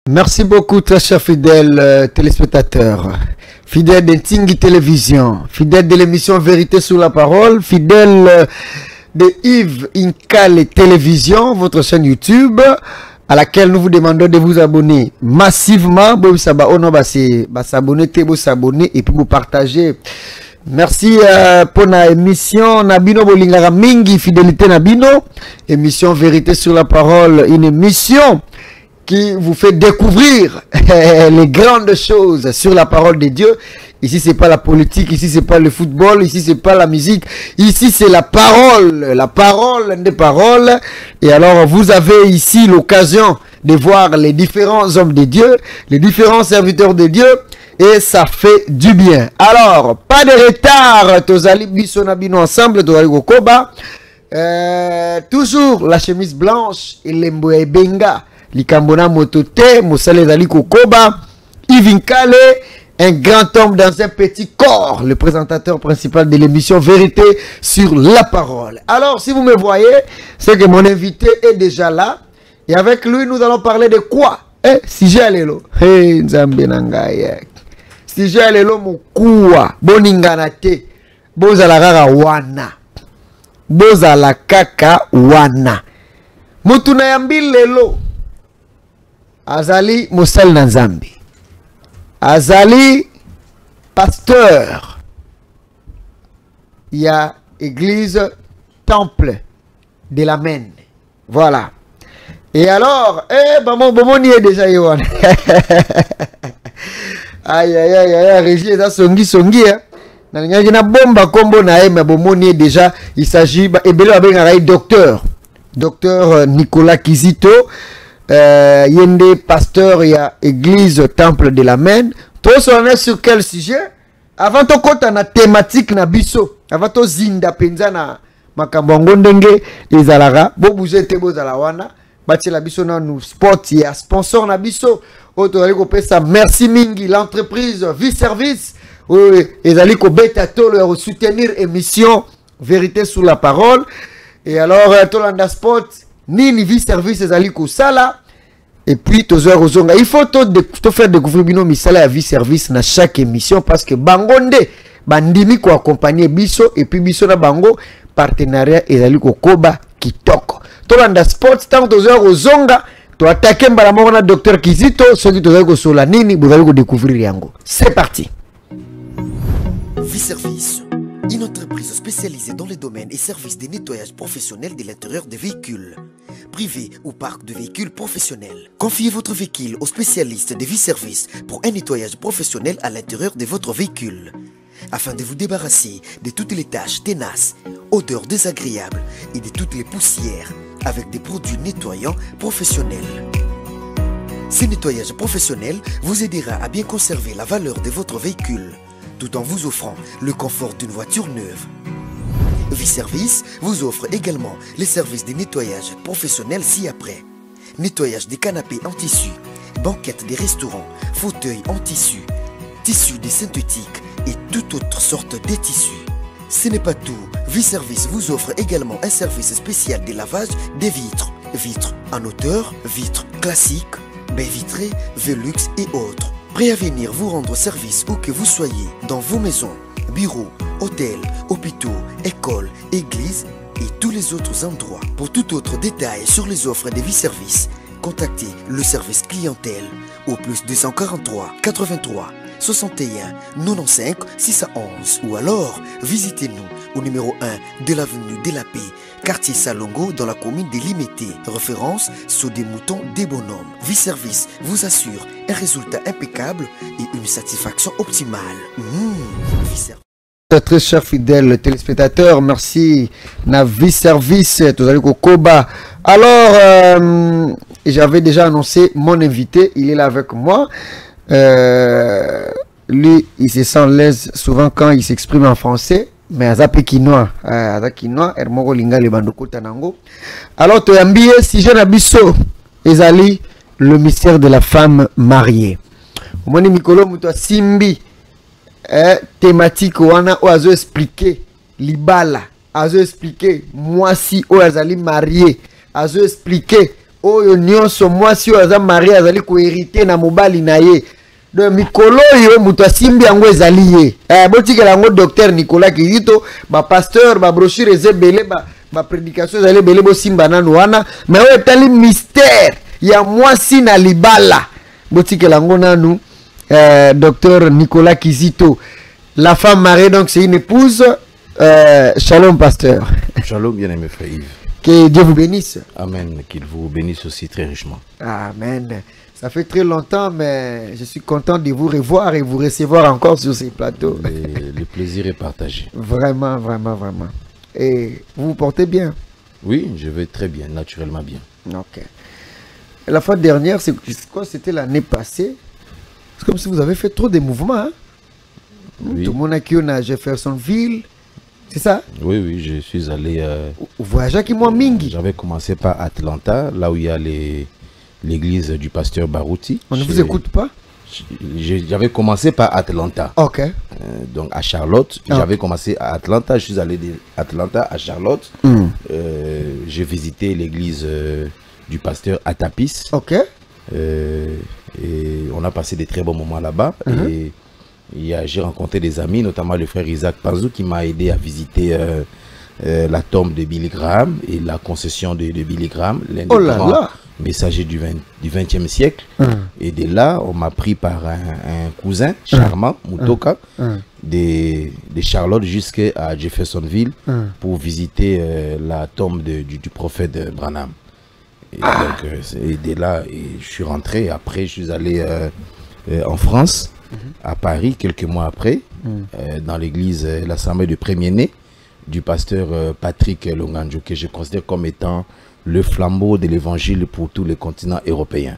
Merci beaucoup, très chers fidèles téléspectateurs, fidèles d'Intingui Télévision, fidèles de l'émission Vérité sur la Parole, fidèles de Yves Inkale Télévision, votre chaîne YouTube, à laquelle nous vous demandons de vous abonner massivement. Vous s'abonner et puis vous partager. Merci pour la émission Nabino Bolingara Mingi, fidélité Nabino, émission Vérité sur la Parole, une émission qui vous fait découvrir les grandes choses sur la parole de Dieu. Ici, c'est pas la politique, ici, c'est pas le football, ici, c'est pas la musique, ici, c'est la parole des paroles. Et alors, vous avez ici l'occasion de voir les différents hommes de Dieu, les différents serviteurs de Dieu, et ça fait du bien. Alors, pas de retard, Tozali Bisonabino ensemble, Tozali Kokoba, toujours la chemise blanche, et l'emboe benga. Likambona Motote, Moussale Zali Kokoba, Yves Inkale, un grand homme dans un petit corps, le présentateur principal de l'émission Vérité sur la Parole. Alors, si vous me voyez, c'est que mon invité est déjà là. Et avec lui, nous allons parler de quoi? Sujet alelo. Hey, Nzambe Nangaye. Sujet alelo Mokua. Boninganate. Bozala rara wana. Bozala kaka wana. Mutuna yambi lelo. Azali Moussel Nanzambi. Azali pasteur. Il y a église temple de la Maine. Voilà. Et alors, bon, y est déjà Yohan. Aïe, Régie, ça songi, hein. Na bomba combo na mais bon, y est déjà. Il s'agit, docteur Nicolas Kizito. Yende pasteur, il y a église temple de la Maine. Tous on est sur quel sujet? Avant to kota na thématique na biso, avant to zinda penza na makambongo ndenge ezalaga bo bouzete bozala wana bati la biso na nous sport ya sponsor na biso oto ali ko pesa merci mingi l'entreprise Vie Service ezali ko beta tolo ya soutenir émission Vérité sur la Parole. Et alors Tolanda Sport Nini Vie Service ezali ko sala. Et puis il faut te faire découvrir bino misala ya Vie Service na chaque émission parce que bangonde bandimi ko accompagner biso et puis biso na bango partenariat ezali ko koba kitoko. Tolanda Sport tant ozonga to attaquer mbala moko na docteur Kizito soki tozali ko sola nini bozali ko découvrir yango. C'est parti. Vie Service, une entreprise spécialisée dans les domaines et services de nettoyage professionnel de l'intérieur des véhicules, privés ou parcs de véhicules professionnels. Confiez votre véhicule au spécialiste de Vie Service pour un nettoyage professionnel à l'intérieur de votre véhicule, afin de vous débarrasser de toutes les taches tenaces, odeurs désagréables et de toutes les poussières avec des produits nettoyants professionnels. Ce nettoyage professionnel vous aidera à bien conserver la valeur de votre véhicule, tout en vous offrant le confort d'une voiture neuve. Vie Service vous offre également les services de nettoyage professionnel ci-après. Nettoyage des canapés en tissu, banquettes des restaurants, fauteuils en tissu, tissus de synthétique et toute autre sorte de tissus. Ce n'est pas tout. Vie Service vous offre également un service spécial de lavage des vitres. Vitres en hauteur, vitres classiques, baies vitrées, Velux et autres. Prêt à venir vous rendre service où que vous soyez, dans vos maisons, bureaux, hôtels, hôpitaux, écoles, églises et tous les autres endroits. Pour tout autre détail sur les offres de Vie Service, contactez le service clientèle au plus 243 83 61 95 611 ou alors visitez-nous au numéro 1 de l'avenue de la Paix, quartier Salongo dans la commune de Limité, référence sous des moutons des bonhommes. Vie Service vous assure un résultat impeccable et une satisfaction optimale. Vie Service. Très chers fidèles téléspectateurs, merci na Vie Service Tozali Kokoba. Alors j'avais déjà annoncé mon invité, il est là avec moi. Lui il se sent l'aise souvent quand il s'exprime en français, mais azape kinois ermoko linga le bandoko tanango. Alors toyambie si jeune abisso ezali le mystère de la femme mariée. Omoni mikolo muto simbi thématique wana o azo expliquer libala, azo expliquer moi si o azali marié, azo expliquer oyo nyonso mwasi oyo aza mari azali koherite na mobali na ye. Donc mikolo yo muto asimbi yango ezali ye. Botikela yango docteur Nicolas Kizito, ba pasteur, ba brochure ezebele, ba prédication ezali bele bo simba nanu wana, mais oyo etali mystère ya mwasi na libala. Botikela yango nanu docteur Nicolas Kizito. La femme mariée, donc c'est une épouse. Shalom pasteur. Shalom bien-aimé frère Yves. Que Dieu vous bénisse. Amen. Qu'il vous bénisse aussi très richement. Amen. Ça fait très longtemps, mais je suis content de vous revoir et vous recevoir encore sur ces plateaux. Le plaisir est partagé. Vraiment, vraiment, vraiment. Et vous vous portez bien? Oui, je vais très bien, naturellement bien. Ok. Et la fois dernière, c'est quoi? C'était l'année passée. C'est comme si vous avez fait trop de mouvements. Hein? Oui. Tout le monde a qui on a Jeffersonville. C'est ça? Oui, oui, je suis allé... voyagez qui moi mingi. J'avais commencé par Atlanta, là où il y a l'église du pasteur Barouti. On ne vous écoute pas? J'avais commencé par Atlanta. Ok. Donc à Charlotte. J'avais commencé à Atlanta. Je suis allé d'Atlanta à Charlotte. J'ai visité l'église du pasteur Atapis. Ok. Et on a passé des très bons moments là-bas. Et j'ai rencontré des amis, notamment le frère Isaac Panzou qui m'a aidé à visiter la tombe de Billy Graham et la concession de Billy Graham, l'un des grands messagers du 20e siècle. Et de là, on m'a pris par un cousin charmant, Mutoka, de Charlotte jusqu'à Jeffersonville pour visiter la tombe du prophète Branham. Et donc, et de là, je suis rentré. Après, je suis allé en France, à Paris, quelques mois après, dans l'église, l'assemblée de premier-né du pasteur Patrick Longanjo, que je considère comme étant le flambeau de l'évangile pour tous les continents européens.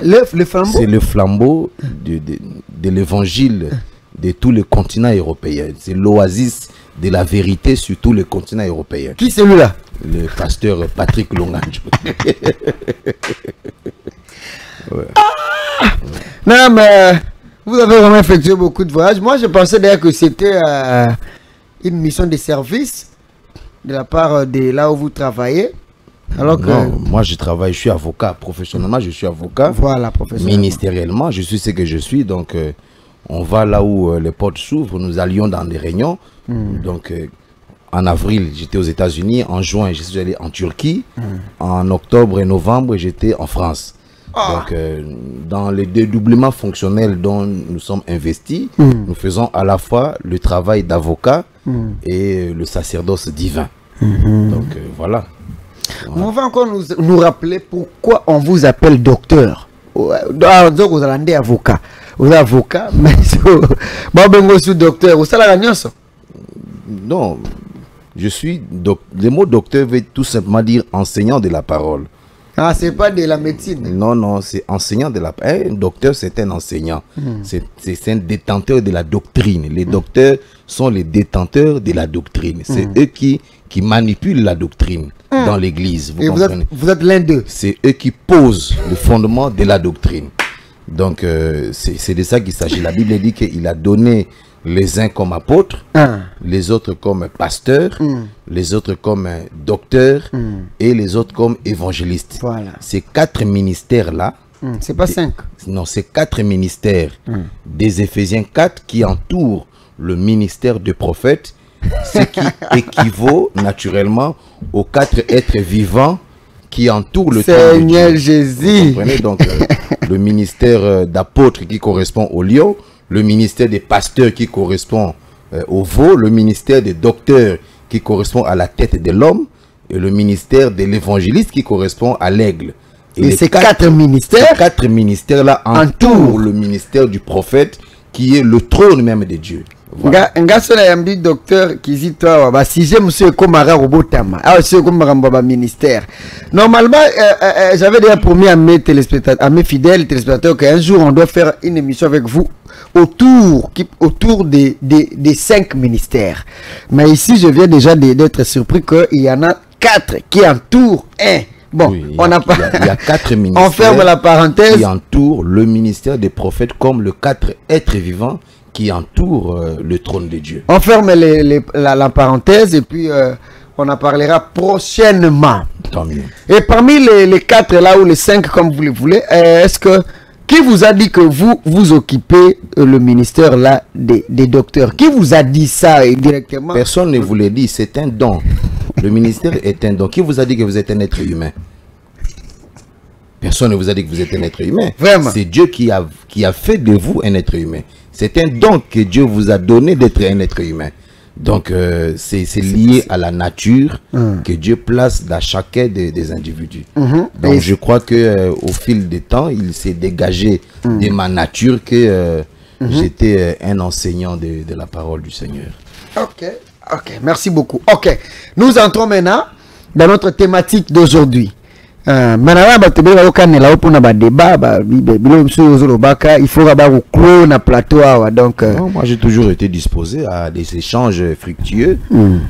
Le flambeau? C'est le flambeau de l'évangile de tous les continents européens. C'est l'oasis de la vérité sur tous les continents européens. Qui c'est lui-là? Le pasteur Patrick Longanjo. Non, mais vous avez vraiment effectué beaucoup de voyages. Moi, je pensais d'ailleurs que c'était une mission de service de la part de là où vous travaillez. Alors que... Non, moi je travaille, je suis avocat. Professionnellement, je suis avocat. Voilà, professionnellement. Ministériellement, je suis ce que je suis. Donc, on va là où les portes s'ouvrent. Nous allions dans des réunions. Donc, en avril, j'étais aux États-Unis. En juin, je suis allé en Turquie. En octobre et novembre, j'étais en France. Donc, dans les dédoublements fonctionnels dont nous sommes investis, nous faisons à la fois le travail d'avocat et le sacerdoce divin. Donc, voilà. Vous pouvez encore nous rappeler pourquoi on vous appelle docteur? Vous allez avocat. Vous êtes avocat, mais vous êtes docteur. Vous êtes non, je suis... Le mot docteur veut tout simplement dire enseignant de la parole. Ah, c'est pas de la médecine. Non, non, c'est enseignant de la... Un docteur, c'est un enseignant. C'est un détenteur de la doctrine. Les docteurs sont les détenteurs de la doctrine. C'est eux qui manipulent la doctrine dans l'église. Vous êtes l'un d'eux. C'est eux qui posent le fondement de la doctrine. Donc, c'est de ça qu'il s'agit. La Bible dit qu'il a donné les uns comme apôtres, les autres comme pasteurs, les autres comme docteurs et les autres comme évangélistes. Voilà. Ces quatre ministères-là, c'est pas 5. Non, ces quatre ministères des Éphésiens 4 qui entourent le ministère de prophète, ce qui équivaut naturellement aux 4 êtres vivants qui entourent le Seigneur Jésus. Vous comprenez donc le ministère d'apôtre qui correspond au lion, le ministère des pasteurs qui correspond au veau, le ministère des docteurs qui correspond à la tête de l'homme et le ministère de l'évangéliste qui correspond à l'aigle. Et ces quatre ministères-là entourent le ministère du prophète qui est le trône même de Dieu. Voilà. Docteur Kizito, si j'ai monsieur Komara Robotama, monsieur Komara ministère. Normalement, j'avais déjà promis à mes téléspectateurs, à mes fidèles téléspectateurs qu'un jour on doit faire une émission avec vous autour des 5 ministères. Mais ici, je viens déjà d'être surpris qu'il y en a 4 qui entourent un. Bon, oui, on n'a pas. Il y a 4 ministères. On ferme la parenthèse. Qui entourent le ministère des prophètes comme le 4 êtres vivants qui entourent le trône de Dieu. On ferme la parenthèse et puis on en parlera prochainement. Tant mieux. Et parmi les 4 là, ou les 5 comme vous le voulez, est-ce que... Qui vous a dit que vous occupez le ministère là des docteurs? Qui vous a dit ça directement? Personne ne vous l'a dit, c'est un don. Le ministère est un don. Qui vous a dit que vous êtes un être humain? Personne ne vous a dit que vous êtes un être humain. Vraiment. C'est Dieu qui a fait de vous un être humain. C'est un don que Dieu vous a donné d'être un être humain. Donc, c'est lié à la nature que Dieu place dans chacun des individus. Donc, je crois que au fil des temps, il s'est dégagé de ma nature que j'étais un enseignant de la parole du Seigneur. Ok, merci beaucoup. Ok, nous entrons maintenant dans notre thématique d'aujourd'hui. Il faut avoir un plateau. Donc, moi, j'ai toujours été disposé à des échanges fructueux,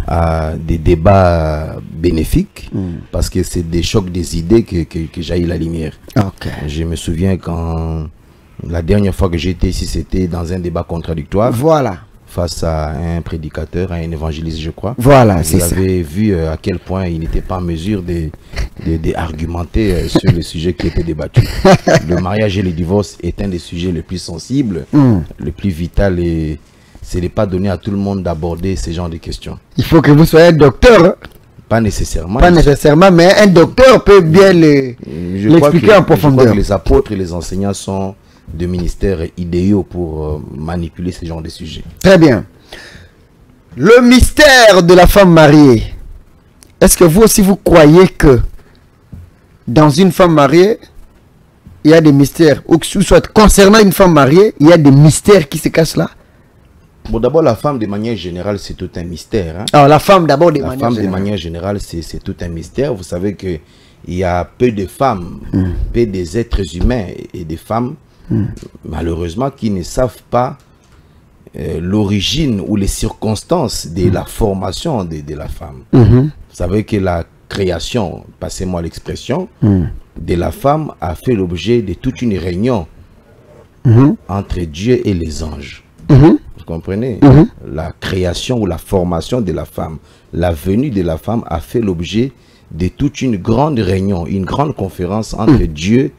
à des débats bénéfiques, parce que c'est des chocs des idées que jaillit la lumière. Okay. Je me souviens quand la dernière fois que j'étais ici, c'était dans un débat contradictoire. Voilà. Face à un prédicateur, à un évangéliste, je crois. Voilà, c'est ça. Vous avez vu à quel point il n'était pas en mesure d'argumenter sur le sujet qui était débattu. Le mariage et le divorce est un des sujets les plus sensibles, le plus vital, et ce n'est pas donné à tout le monde d'aborder ce genre de questions. Il faut que vous soyez docteur. Pas nécessairement. Pas nécessairement, mais un docteur peut bien l'expliquer en profondeur. Je crois que les apôtres et les enseignants sont de ministères idéaux pour manipuler ce genre de sujets. Très bien. Le mystère de la femme mariée. Est-ce que vous aussi vous croyez que dans une femme mariée, il y a des mystères, ou soit concernant une femme mariée, il y a des mystères qui se cachent là? Bon, d'abord, la femme de manière générale, c'est tout un mystère. Hein? Alors, la femme d'abord de manière générale, c'est tout un mystère. Vous savez que il y a peu de femmes, peu des êtres humains et des femmes, malheureusement, qui ne savent pas l'origine ou les circonstances de la formation de la femme. Vous savez que la création, passez-moi l'expression, de la femme a fait l'objet de toute une réunion entre Dieu et les anges. Vous comprenez? La création ou la formation de la femme, la venue de la femme a fait l'objet de toute une grande réunion, une grande conférence entre Dieu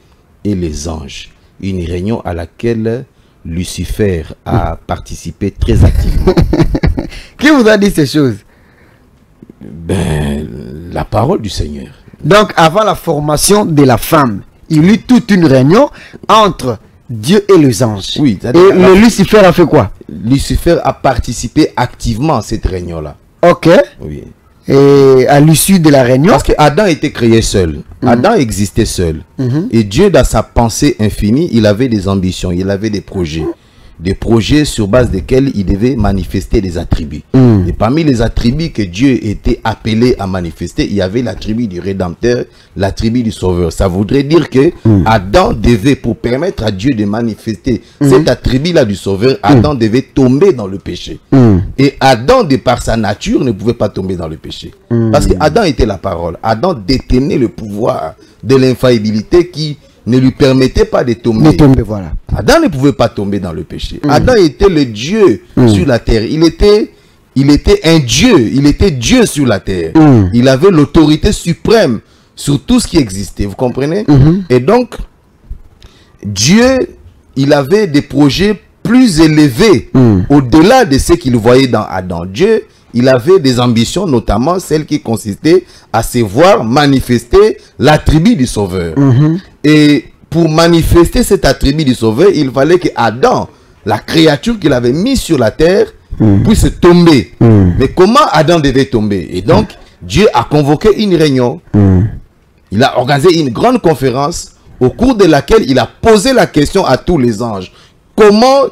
et les anges. Une réunion à laquelle Lucifer a participé très activement. Qui vous a dit ces choses? Ben, la parole du Seigneur. Donc, avant la formation de la femme, il y eut toute une réunion entre Dieu et les anges. Oui. Et le Lucifer a fait quoi? Lucifer a participé activement à cette réunion-là. Ok. Oui. Et à l'issue de la réunion... Parce que Adam était créé seul. Adam existait seul. Et Dieu, dans sa pensée infinie, il avait des ambitions, il avait des projets. Des projets sur base desquels il devait manifester des attributs. Et parmi les attributs que Dieu était appelé à manifester, il y avait l'attribut du Rédempteur, l'attribut du Sauveur. Ça voudrait dire que Adam devait, pour permettre à Dieu de manifester cet attribut-là du Sauveur, Adam devait tomber dans le péché. Et Adam, de par sa nature, ne pouvait pas tomber dans le péché. Parce que Adam était la parole. Adam détenait le pouvoir de l'infaillibilité qui ne lui permettait pas de tomber. Voilà. Adam ne pouvait pas tomber dans le péché. Adam était le Dieu sur la terre. Il était un Dieu. Il était Dieu sur la terre. Il avait l'autorité suprême sur tout ce qui existait. Vous comprenez? Et donc, Dieu, il avait des projets plus élevés au-delà de ce qu'il voyait dans Adam. Dieu, il avait des ambitions, notamment celles qui consistaient à se voir manifester l'attribut du Sauveur. Et pour manifester cet attribut du Sauveur, il fallait que Adam, la créature qu'il avait mise sur la terre, puisse tomber. Mais comment Adam devait tomber? Et donc, Dieu a convoqué une réunion. Il a organisé une grande conférence au cours de laquelle il a posé la question à tous les anges.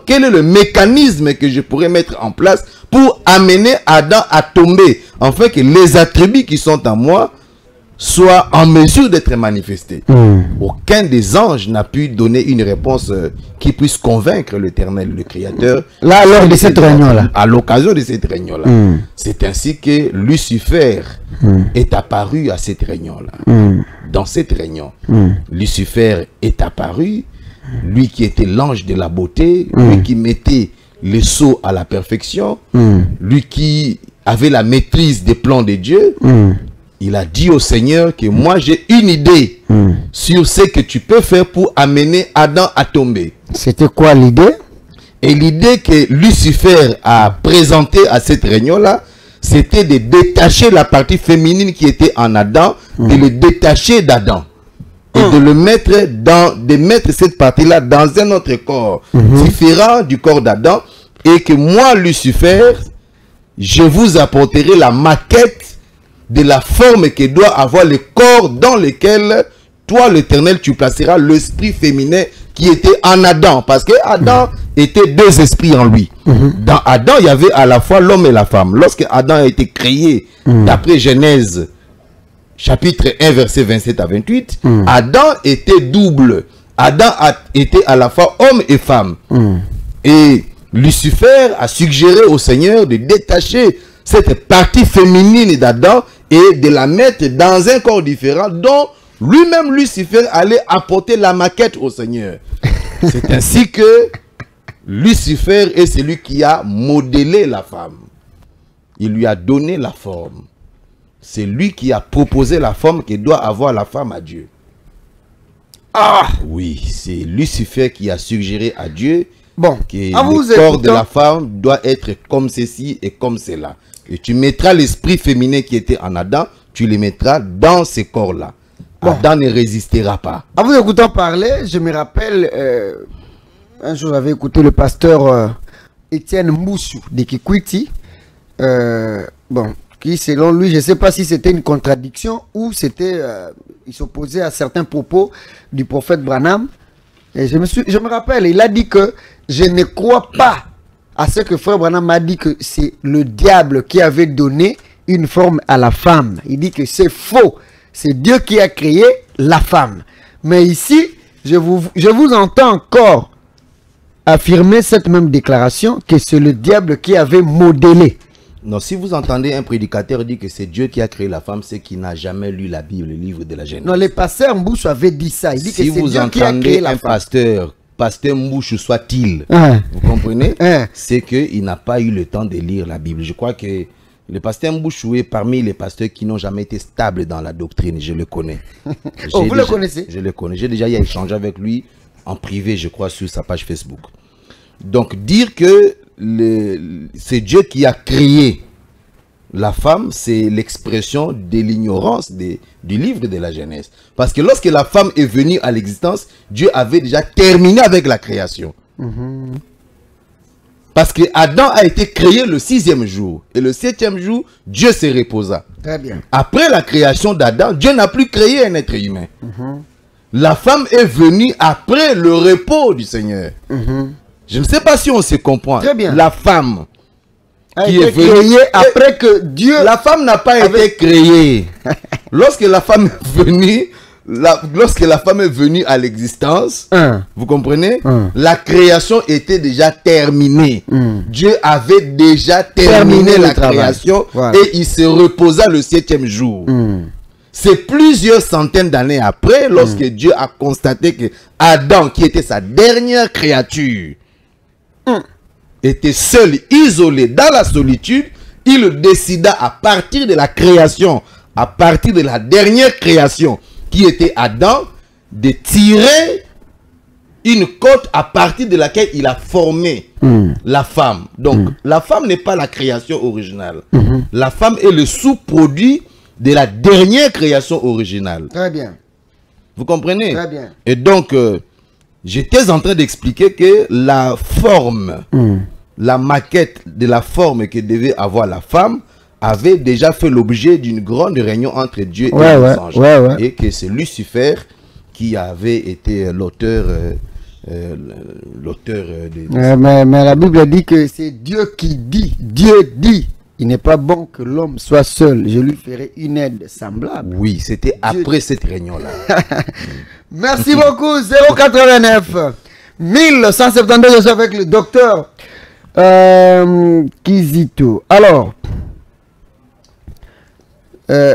Quel est le mécanisme que je pourrais mettre en place pour amener Adam à tomber, afin que les attributs qui sont en moi soient en mesure d'être manifestés? Aucun des anges n'a pu donner une réponse qui puisse convaincre l'Éternel, le Créateur. Là, lors de cette réunion-là. À l'occasion de cette réunion-là. C'est ainsi que Lucifer est apparu à cette réunion-là. Dans cette réunion, Lucifer est apparu. Lui qui était l'ange de la beauté, lui qui mettait les sceaux à la perfection, lui qui avait la maîtrise des plans de Dieu, il a dit au Seigneur que moi j'ai une idée sur ce que tu peux faire pour amener Adam à tomber. C'était quoi l'idée? Et l'idée que Lucifer a présentée à cette réunion-là, c'était de détacher la partie féminine qui était en Adam, de le détacher d'Adam. Et de le mettre de mettre cette partie-là dans un autre corps, différent du corps d'Adam. Et que moi, Lucifer, je vous apporterai la maquette de la forme que doit avoir le corps dans lequel, toi, l'Éternel, tu placeras l'esprit féminin qui était en Adam. Parce que Adam était deux esprits en lui. Dans Adam, il y avait à la fois l'homme et la femme. Lorsque Adam a été créé, d'après Genèse, chapitre 1, verset 27 à 28, Adam était double. Adam était à la fois homme et femme. Et Lucifer a suggéré au Seigneur de détacher cette partie féminine d'Adam et de la mettre dans un corps différent dont lui-même Lucifer allait apporter la maquette au Seigneur. C'est ainsi que Lucifer est celui qui a modélé la femme. Il lui a donné la forme. C'est lui qui a proposé la forme que doit avoir la femme à Dieu. Ah oui, c'est Lucifer qui a suggéré à Dieu que le corps de la femme doit être comme ceci et comme cela. Et tu mettras l'esprit féminin qui était en Adam, tu le mettras dans ce corps-là. Adam ne résistera pas. En vous écoutant parler, je me rappelle, un jour j'avais écouté le pasteur Étienne Moussou de Kikwiti. Qui selon lui, je ne sais pas si c'était une contradiction ou c'était, il s'opposait à certains propos du prophète Branham. Et je me rappelle, il a dit que je ne crois pas à ce que frère Branham m'a dit que c'est le diable qui avait donné une forme à la femme. Il dit que c'est faux. C'est Dieu qui a créé la femme. Mais ici, je vous entends encore affirmer cette même déclaration que c'est le diable qui avait modélé. Non, si vous entendez un prédicateur dire que c'est Dieu qui a créé la femme, c'est qu'il n'a jamais lu la Bible, le livre de la Genèse. Non, le pasteur Mbouchou avait dit ça. Il dit que c'est Dieu qui a créé la femme. Si vous entendez un pasteur Mbouchou soit-il, vous comprenez, c'est qu'il n'a pas eu le temps de lire la Bible. Je crois que le pasteur Mbouchou est parmi les pasteurs qui n'ont jamais été stables dans la doctrine. Je le connais. Vous le connaissez? Je le connais. J'ai déjà échangé avec lui en privé, je crois, sur sa page Facebook. Donc, dire que c'est Dieu qui a créé la femme, c'est l'expression de l'ignorance du livre de la Genèse. Parce que lorsque la femme est venue à l'existence, Dieu avait déjà terminé avec la création. Parce que Adam a été créé le 6e jour. Et le 7e jour, Dieu se reposa. Très bien. Après la création d'Adam, Dieu n'a plus créé un être humain. La femme est venue après le repos du Seigneur. Je ne sais pas si on se comprend. Très bien. La femme qui est créée après que Dieu... La femme n'a pas été créée. Lorsque la femme est venue... Lorsque la femme est venue à l'existence, vous comprenez, la création était déjà terminée. Dieu avait déjà terminé la création et il se reposa le 7e jour. C'est plusieurs centaines d'années après, lorsque Dieu a constaté que Adam, qui était sa dernière créature, était seul, isolé, dans la solitude, il décida à partir de la création, à partir de la dernière création, qui était Adam, de tirer une côte à partir de laquelle il a formé la femme. Donc, la femme n'est pas la création originale. La femme est le sous-produit de la dernière création originale. Très bien. Vous comprenez? Très bien. Et donc, j'étais en train d'expliquer que la forme, la maquette de la forme que devait avoir la femme, avait déjà fait l'objet d'une grande réunion entre Dieu et les anges. Et que c'est Lucifer qui avait été l'auteur mais la Bible dit que c'est Dieu qui dit. Dieu dit. Il n'est pas bon que l'homme soit seul. Je lui ferai une aide semblable. Oui, c'était après cette réunion-là. Merci beaucoup. 089 1172. Je suis avec le docteur Kizito. Alors,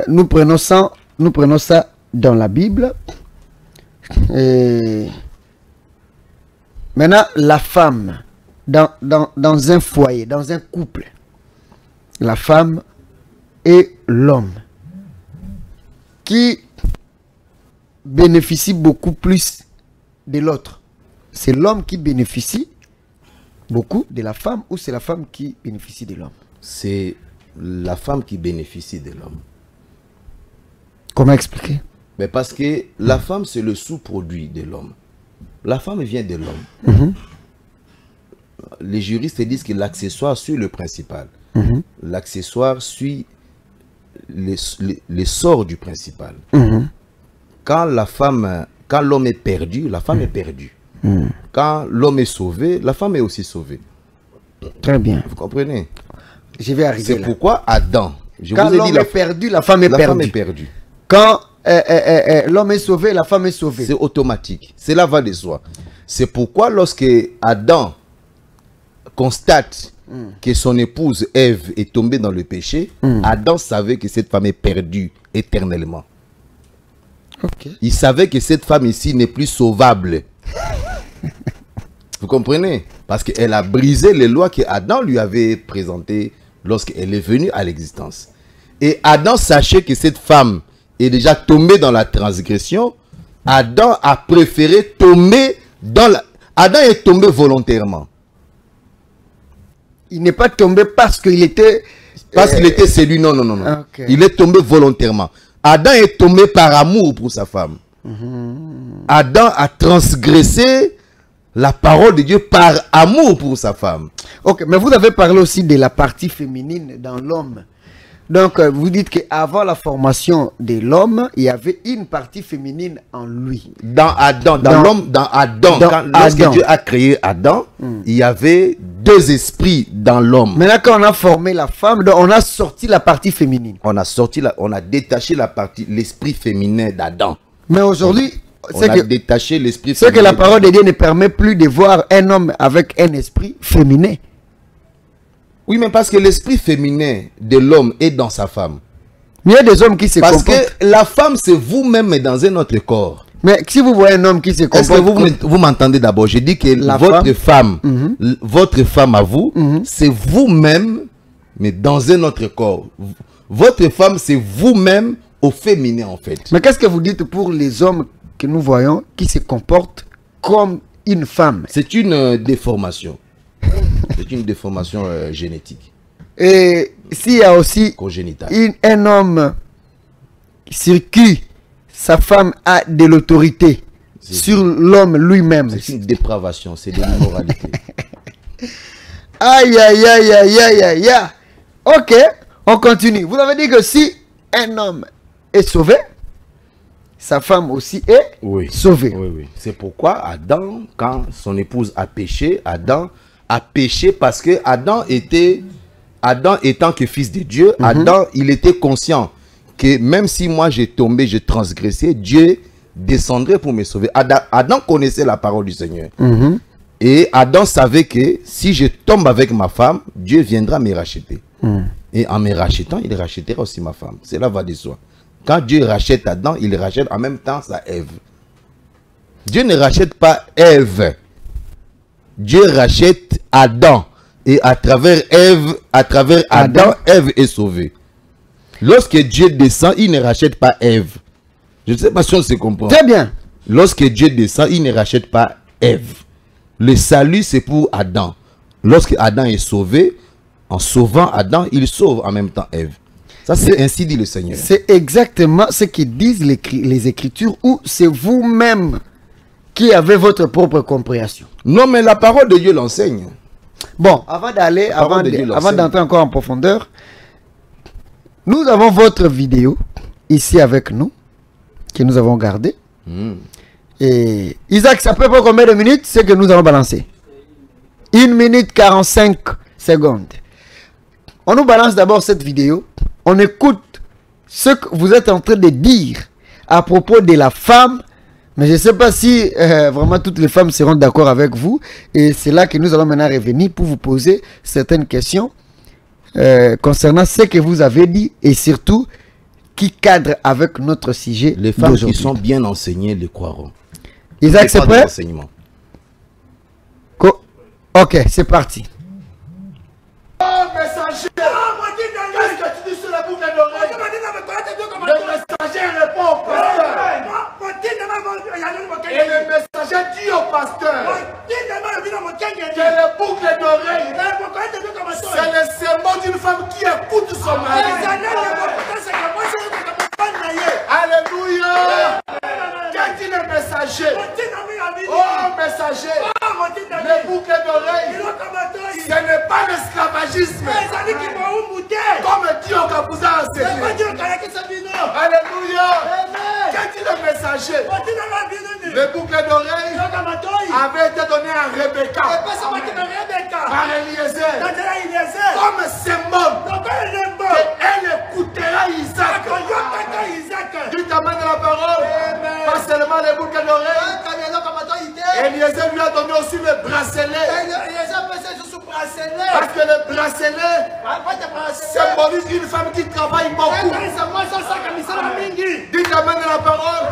nous prenons ça dans la Bible. Et maintenant, la femme, dans un foyer, dans un couple, la femme et l'homme qui bénéficie beaucoup plus de l'autre? C'est l'homme qui bénéficie beaucoup de la femme ou c'est la femme qui bénéficie de l'homme? C'est la femme qui bénéficie de l'homme. Comment expliquer? Mais parce que la femme, c'est le sous-produit de l'homme. La femme vient de l'homme. Les juristes disent que l'accessoire suit le principal. L'accessoire suit les sorts du principal. Quand l'homme est perdu, la femme est perdue. Quand l'homme est sauvé, la femme est aussi sauvée. Très bien. Vous comprenez? Je vais arriver C'est là. pourquoi Adam... Quand l'homme est perdu, la femme est perdue. Femme est perdue. Quand l'homme est sauvé, la femme est sauvée. C'est automatique. Cela va de soi. C'est pourquoi lorsque Adam constate que son épouse Ève est tombée dans le péché, Adam savait que cette femme est perdue éternellement. Okay. Il savait que cette femme ici n'est plus sauvable. Vous comprenez? Parce qu'elle a brisé les lois que Adam lui avait présentées lorsqu'elle est venue à l'existence. Et Adam sachait que cette femme est déjà tombée dans la transgression. Adam a préféré tomber dans la... Adam est tombé volontairement. Il n'est pas tombé parce qu'il était... Parce qu'il était séduit. Non, non, non, non. Okay. Il est tombé volontairement. Adam est tombé par amour pour sa femme. Adam a transgressé la parole de Dieu par amour pour sa femme. Ok, mais vous avez parlé aussi de la partie féminine dans l'homme. Donc, vous dites qu'avant la formation de l'homme, il y avait une partie féminine en lui. Dans Adam, lorsque Dieu a créé Adam, il y avait deux esprits dans l'homme. Maintenant, quand on a formé la femme, donc on a sorti la partie féminine. On a détaché l'esprit féminin d'Adam. Mais aujourd'hui, détaché l'esprit féminin. C'est que la parole de Dieu ne permet plus de voir un homme avec un esprit féminin. Oui, mais parce que l'esprit féminin de l'homme est dans sa femme. Il y a des hommes qui se comportent. Parce que la femme, c'est vous-même, mais dans un autre corps. Mais si vous voyez un homme qui se comporte... Est-ce que vous m'entendez d'abord? Je dis que votre femme à vous, c'est vous-même, mais dans un autre corps. Votre femme, c'est vous-même au féminin, en fait. Mais qu'est-ce que vous dites pour les hommes que nous voyons qui se comportent comme une femme? C'est une déformation. C'est une déformation génétique. Et s'il y a aussi un homme sur qui sa femme a de l'autorité sur l'homme lui-même. C'est une dépravation, c'est de l'immoralité. Aïe, aïe, aïe, aïe, aïe, aïe, aïe. Ok, on continue. Vous avez dit que si un homme est sauvé, sa femme aussi est sauvée. Oui, oui. C'est pourquoi Adam, quand son épouse a péché, Adam a péché parce que Adam étant que fils de Dieu, Adam, il était conscient que même si moi j'ai tombé, j'ai transgressé, Dieu descendrait pour me sauver. Adam connaissait la parole du Seigneur. Et Adam savait que si je tombe avec ma femme, Dieu viendra me racheter. Et en me rachetant, il rachètera aussi ma femme. Cela va de soi. Quand Dieu rachète Adam, il rachète en même temps sa Ève. Dieu ne rachète pas Ève. Dieu rachète Adam. Et à travers Ève, Adam, Ève est sauvée. Lorsque Dieu descend, il ne rachète pas Ève. Je ne sais pas si on se comprend. Très bien. Lorsque Dieu descend, il ne rachète pas Ève. Le salut, c'est pour Adam. Lorsque Adam est sauvé, en sauvant Adam, il sauve en même temps Ève. Ça, c'est ainsi dit le Seigneur. C'est exactement ce que disent les Écritures, ou c'est vous-même qui avez votre propre compréhension. Non, mais la parole de Dieu l'enseigne. Bon, avant d'aller, avant d'entrer encore en profondeur, nous avons votre vidéo ici avec nous, que nous avons gardée. Et Isaac, ça peut prendre combien de minutes? C'est que nous avons balancé 1 minute 45 secondes. On nous balance d'abord cette vidéo. On écoute ce que vous êtes en train de dire à propos de la femme. Mais je ne sais pas si vraiment toutes les femmes seront d'accord avec vous. Et c'est là que nous allons maintenant revenir pour vous poser certaines questions concernant ce que vous avez dit et surtout qui cadre avec notre sujet. Les femmes qui sont bien enseignées le croiront. Isaac, c'est prêt? Ok, c'est parti. Oh, messager! Et le messager dit au pasteur que le boucle d'oreille, c'est le symbole d'une femme qui écoute son mari. Alléluia. Qu'est-ce qu'il est messager? Oh messager, le boucle d'oreille, ce n'est pas l'esclavagisme. Comme Dieu vous a enseigné. Alléluia. Qu'est-ce qu'il est messager? Le boucle d'oreille avait été donné à Rebecca par Eliezer comme symbole qu'elle écoutera Isaac. Tu t'amènes la parole, pas seulement le boucle d'oreille. Eliezer lui a donné aussi le bracelet. Parce que le bracelet symbolise une femme qui travaille beaucoup. Tu t'amènes la parole,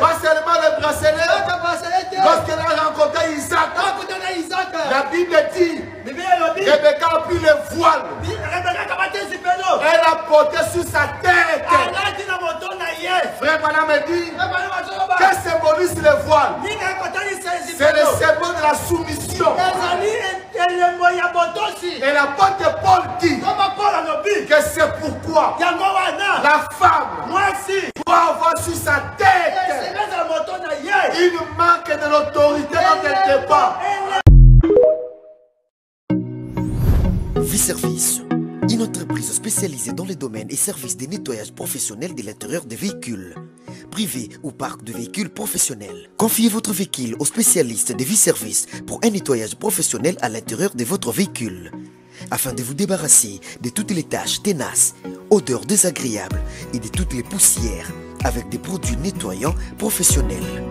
pas seulement le bracelet. Lorsqu'elle a rencontré Isaac, la Bible dit Rebecca a pris le voile. Elle a porté sur sa tête. Frère Madame me dit, qu'est-ce symbolise le voile? C'est le symbole de la soumission. Et l'apôtre Paul dit que c'est pourquoi la femme doit avoir sur sa tête une marque de l'autorité dont elle dépend. V-Service, une entreprise spécialisée dans les domaines et services de nettoyage professionnel de l'intérieur des véhicules, privés ou parcs de véhicules professionnels. Confiez votre véhicule aux spécialistes de V-Service pour un nettoyage professionnel à l'intérieur de votre véhicule, afin de vous débarrasser de toutes les taches tenaces, odeurs désagréables et de toutes les poussières avec des produits nettoyants professionnels.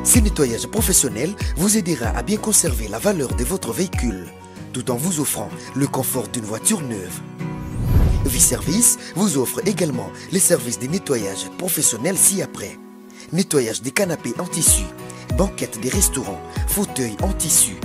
Ce nettoyage professionnel vous aidera à bien conserver la valeur de votre véhicule, tout en vous offrant le confort d'une voiture neuve. V-Service vous offre également les services de nettoyage professionnel ci-après. Nettoyage des canapés en tissu, banquettes des restaurants, fauteuils en tissu,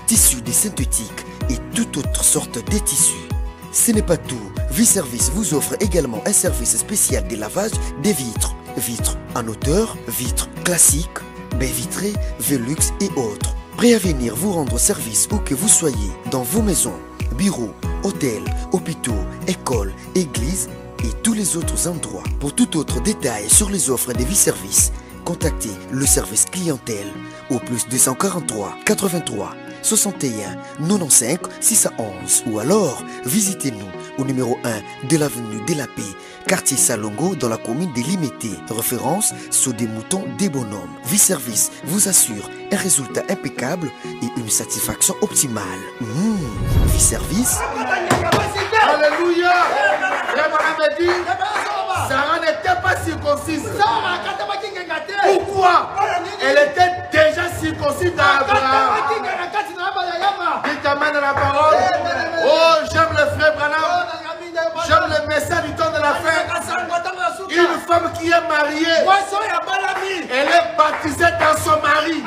tissus des synthétiques et toute autre sorte de tissus. Ce n'est pas tout, V-Service vous offre également un service spécial de lavage des vitres. Vitres en hauteur, vitres classiques, baies vitrées, Velux et autres. Prêt à venir vous rendre service où que vous soyez, dans vos maisons, bureaux, hôtels, hôpitaux, écoles, églises et tous les autres endroits. Pour tout autre détail sur les offres de V-Service, contactez le service clientèle au +243 83 61 95 611 ou alors visitez-nous au numéro 1 de l'avenue de la Paix, quartier Salongo dans la commune de Limité, référence sur des moutons des bonhommes. V-Service vous assure un résultat impeccable et une satisfaction optimale. V-Service. Alléluia. Madame dit, Sarah n'était pas circoncise. Pourquoi? Elle était déjà circoncise à Abraham. Il t'amène la parole. Oh, j'aime le frère Branham. J'aime le message du temps de la fin. Une femme qui est mariée, elle est baptisée dans son mari.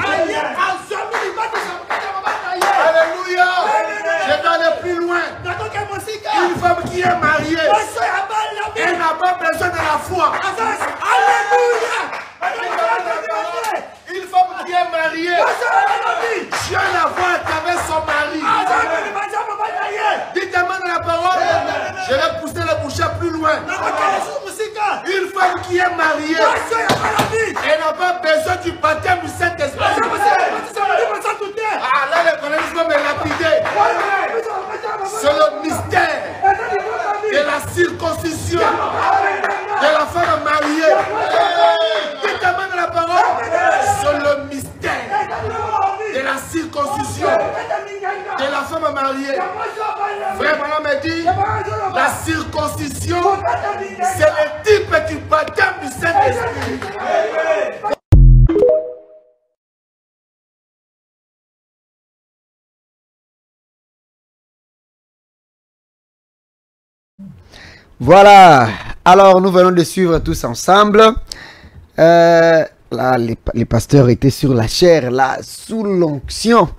Alléluia. Je vais aller plus loin. Une femme qui est mariée, elle n'a pas besoin de la foi. Une femme qui est mariée, Dieu la voit à travers son mari. Dites-moi dans la parole, je vais pousser le bouchon plus loin. Une femme qui est mariée, elle n'a pas besoin du baptême du Saint-Esprit. Ah là, le colonialisme est lapidé. C'est le mystère de la circoncision de la femme mariée. Dites-moi dans la parole, c'est le mystère de la circoncision de la femme mariée. Frère Manon me dit, la circoncision, c'est le type du baptême du Saint-Esprit. Voilà, alors nous venons de suivre tous ensemble. Là, les pasteurs étaient sur la chair, là, sous l'onction.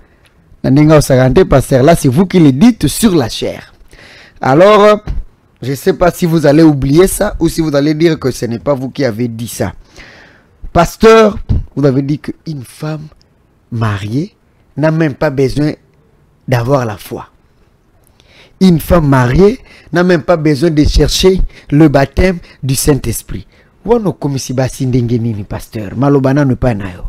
Pasteur, là, c'est vous qui le dites sur la chair. Alors, je ne sais pas si vous allez oublier ça ou si vous allez dire que ce n'est pas vous qui avez dit ça. Pasteur, vous avez dit qu'une femme mariée n'a même pas besoin d'avoir la foi. Une femme mariée n'a même pas besoin de chercher le baptême du Saint-Esprit. Wano komisi basi ndenge nini pasteur malobana ne pas nayo.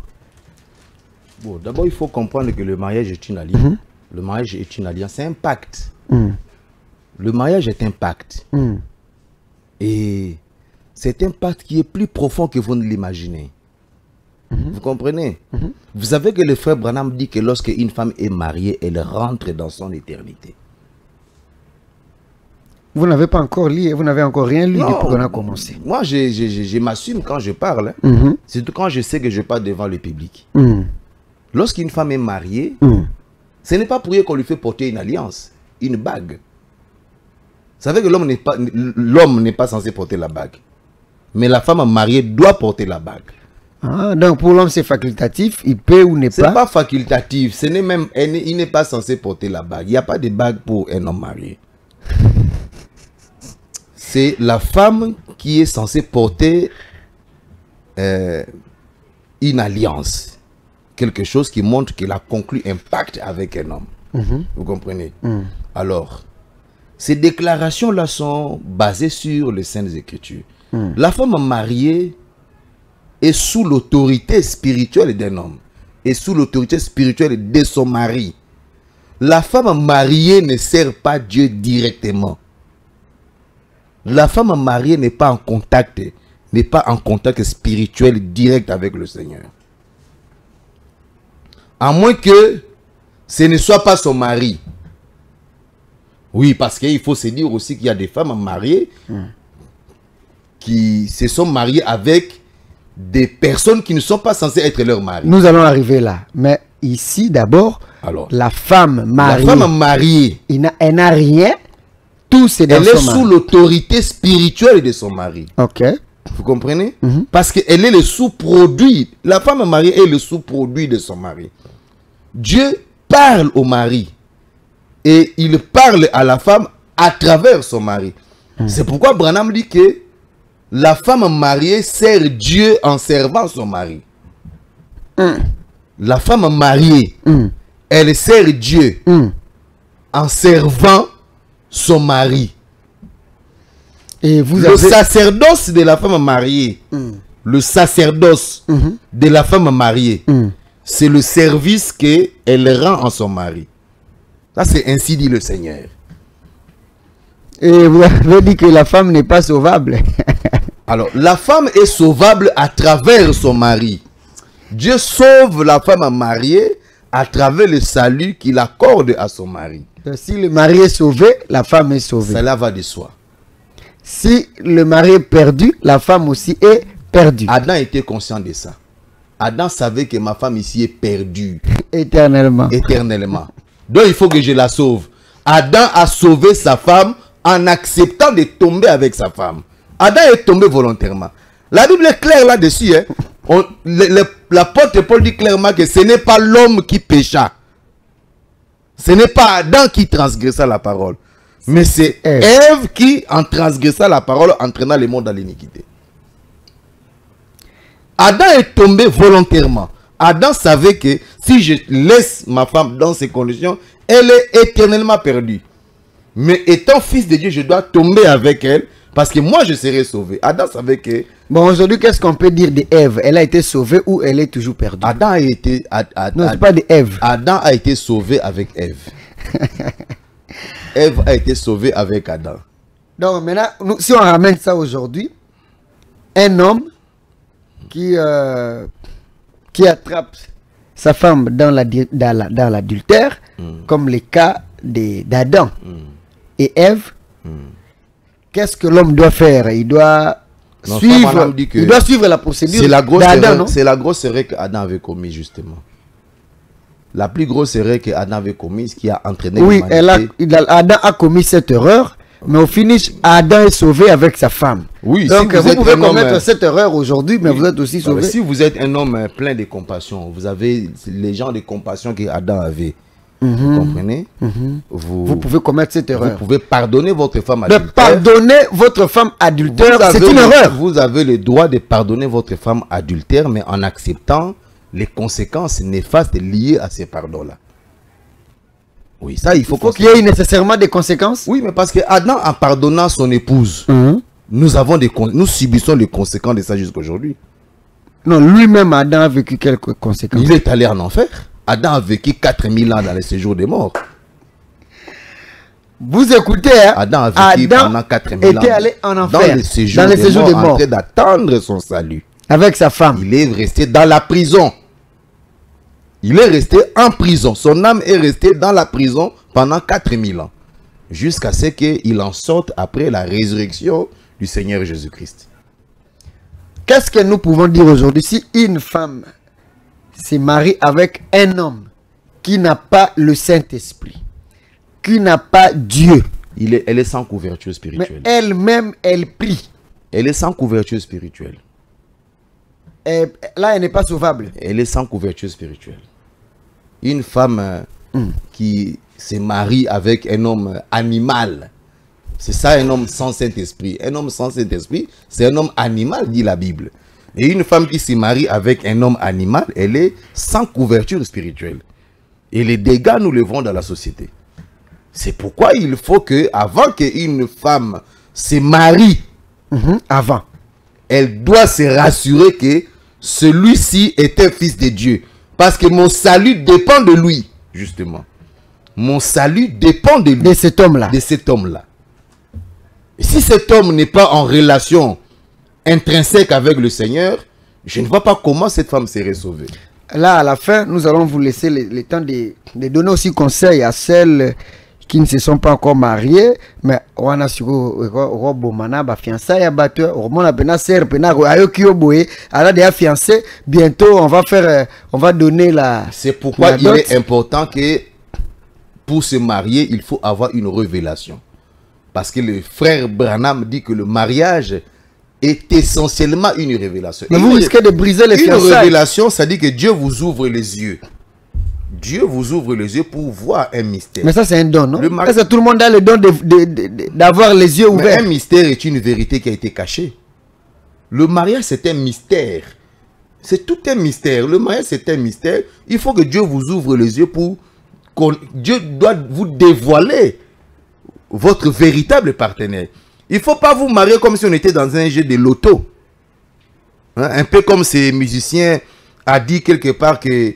Bon, d'abord il faut comprendre que le mariage est une alliance. Le mariage est une alliance, c'est un pacte. Le mariage est un pacte. Et c'est un pacte qui est plus profond que vous ne l'imaginez. Vous comprenez? Vous savez que le frère Branham dit que lorsque une femme est mariée, elle rentre dans son éternité. Vous n'avez pas encore lu, vous n'avez encore rien lu depuis qu'on a commencé. Moi, je m'assume quand je parle. Surtout quand je sais que je parle devant le public. Lorsqu'une femme est mariée, ce n'est pas pour rien qu'on lui fait porter une alliance, une bague. Vous savez que l'homme n'est pas censé porter la bague. Mais la femme mariée doit porter la bague. Ah, donc pour l'homme c'est facultatif, il peut ou n'est pas. C'est pas facultatif, ce n'est même, il n'est pas censé porter la bague. Il n'y a pas de bague pour un homme marié. C'est la femme qui est censée porter une alliance. Quelque chose qui montre qu'elle a conclu un pacte avec un homme. Vous comprenez? Alors, ces déclarations-là sont basées sur les Saintes Écritures. La femme mariée est sous l'autorité spirituelle d'un homme. Et sous l'autorité spirituelle de son mari. La femme mariée ne sert pas Dieu directement. La femme mariée n'est pas en contact spirituel direct avec le Seigneur. À moins que ce ne soit pas son mari. Oui, parce qu'il faut se dire aussi qu'il y a des femmes mariées qui se sont mariées avec des personnes qui ne sont pas censées être leur mari. Nous allons arriver là. Mais ici, d'abord, la femme mariée, elle n'a rien. Tout c'est dans elle est sous l'autorité spirituelle de son mari. Ok. Vous comprenez? Parce qu'elle est le sous-produit. La femme mariée est le sous-produit de son mari. Dieu parle au mari. Et il parle à la femme à travers son mari. C'est pourquoi Branham dit que la femme mariée sert Dieu en servant son mari. La femme mariée, elle sert Dieu en servant son mari. Et vous le sacerdoce de la femme mariée, le sacerdoce de la femme mariée, c'est le service qu'elle rend en son mari. Ça, c'est ainsi dit le Seigneur. Et vous avez dit que la femme n'est pas sauvable. Alors, la femme est sauvable à travers son mari. Dieu sauve la femme mariée à travers le salut qu'il accorde à son mari. Si le mari est sauvé, la femme est sauvée. Cela va de soi. Si le mari est perdu, la femme aussi est perdue. Adam était conscient de ça. Adam savait que ma femme ici est perdue. Éternellement. Éternellement. Donc il faut que je la sauve. Adam a sauvé sa femme en acceptant de tomber avec sa femme. Adam est tombé volontairement. La Bible est claire là-dessus. Hein. L'apôtre Paul dit clairement que ce n'est pas l'homme qui pécha. Ce n'est pas Adam qui transgressa la parole. Mais c'est Ève qui, en transgressa la parole, entraîna le monde dans l'iniquité. Adam est tombé volontairement. Adam savait que si je laisse ma femme dans ces conditions, elle est éternellement perdue. Mais étant fils de Dieu, je dois tomber avec elle parce que moi je serai sauvé. Adam savait que... Bon, aujourd'hui, qu'est-ce qu'on peut dire d'Ève? Elle a été sauvée ou elle est toujours perdue? Adam a été... non, c'est pas d'Ève. Adam a été sauvé avec Ève. Ève a été sauvée avec Adam. Donc maintenant, si on ramène ça aujourd'hui, un homme qui attrape sa femme dans l'adultère, comme le cas d'Adam et Ève, qu'est-ce que l'homme doit faire? Il doit suivre la procédure d'Adam. C'est la grosse erreur qu'Adam avait commise justement. La plus grosse erreur qu'Adam avait commise qui a entraîné l'humanité. Adam a commis cette erreur, mais au finish, Adam est sauvé avec sa femme. Oui, donc si vous pouvez commettre cette erreur aujourd'hui, mais vous êtes aussi sauvé. Si vous êtes un homme plein de compassion, vous avez les gens de compassion qu'Adam avait. Vous comprenez? Vous pouvez commettre cette erreur. Vous pouvez pardonner votre femme De adultère. pardonner votre femme adultère, c'est une erreur. Vous avez le droit de pardonner votre femme adultère, mais en acceptant les conséquences néfastes liées à ces pardons-là. Oui, ça, il faut qu'il y ait nécessairement des conséquences. Oui, mais parce que Adam, en pardonnant son épouse, nous subissons les conséquences de ça jusqu'aujourd'hui. Non, lui-même, Adam a vécu quelques conséquences. Il est allé en enfer. Adam a vécu 4000 ans dans le séjour des morts. Vous écoutez, hein? Adam a vécu pendant 4000 ans. Était allé en enfer. Dans le séjour des morts, en train d'attendre son salut. Avec sa femme. Il est resté dans la prison. Il est resté en prison. Son âme est restée dans la prison pendant 4000 ans. Jusqu'à ce qu'il en sorte après la résurrection du Seigneur Jésus-Christ. Qu'est-ce que nous pouvons dire aujourd'hui? Si une femme se marie avec un homme qui n'a pas le Saint-Esprit, qui n'a pas Dieu. Elle est sans couverture spirituelle. Mais elle-même, elle prie. Elle est sans couverture spirituelle. Et là, elle n'est pas sauvable. Elle est sans couverture spirituelle. Une femme qui se marie avec un homme animal, c'est ça un homme sans Saint-Esprit. Un homme sans Saint-Esprit, c'est un homme animal, dit la Bible. Et une femme qui se marie avec un homme animal, elle est sans couverture spirituelle. Et les dégâts, nous les voyons dans la société. C'est pourquoi il faut que, avant qu'une femme se marie, elle doit se rassurer que celui-ci est un fils de Dieu. Parce que mon salut dépend de lui, justement. Mon salut dépend de lui. De cet homme-là. De cet homme-là. Et si cet homme n'est pas en relation intrinsèque avec le Seigneur, je ne vois pas comment cette femme serait sauvée. Là, à la fin, nous allons vous laisser le temps de donner aussi conseil à celles qui ne se sont pas encore mariées, mais on a fiancé. Bientôt, on va donner la. C'est pourquoi il est important que pour se marier, il faut avoir une révélation. Parce que le frère Branham dit que le mariage est essentiellement une révélation. Mais vous risquez de briser les fiançailles. Une révélation, ça dit que Dieu vous ouvre les yeux. Dieu vous ouvre les yeux pour voir un mystère. Mais ça, c'est un don, non? Parce que tout le monde a le don d'avoir les yeux ouverts. Mais un mystère est une vérité qui a été cachée. Le mariage, c'est un mystère. C'est tout un mystère. Le mariage, c'est un mystère. Il faut que Dieu vous ouvre les yeux pour... Dieu doit vous dévoiler votre véritable partenaire. Il ne faut pas vous marier comme si on était dans un jeu de loto. Hein? Un peu comme ces musiciens a dit quelque part que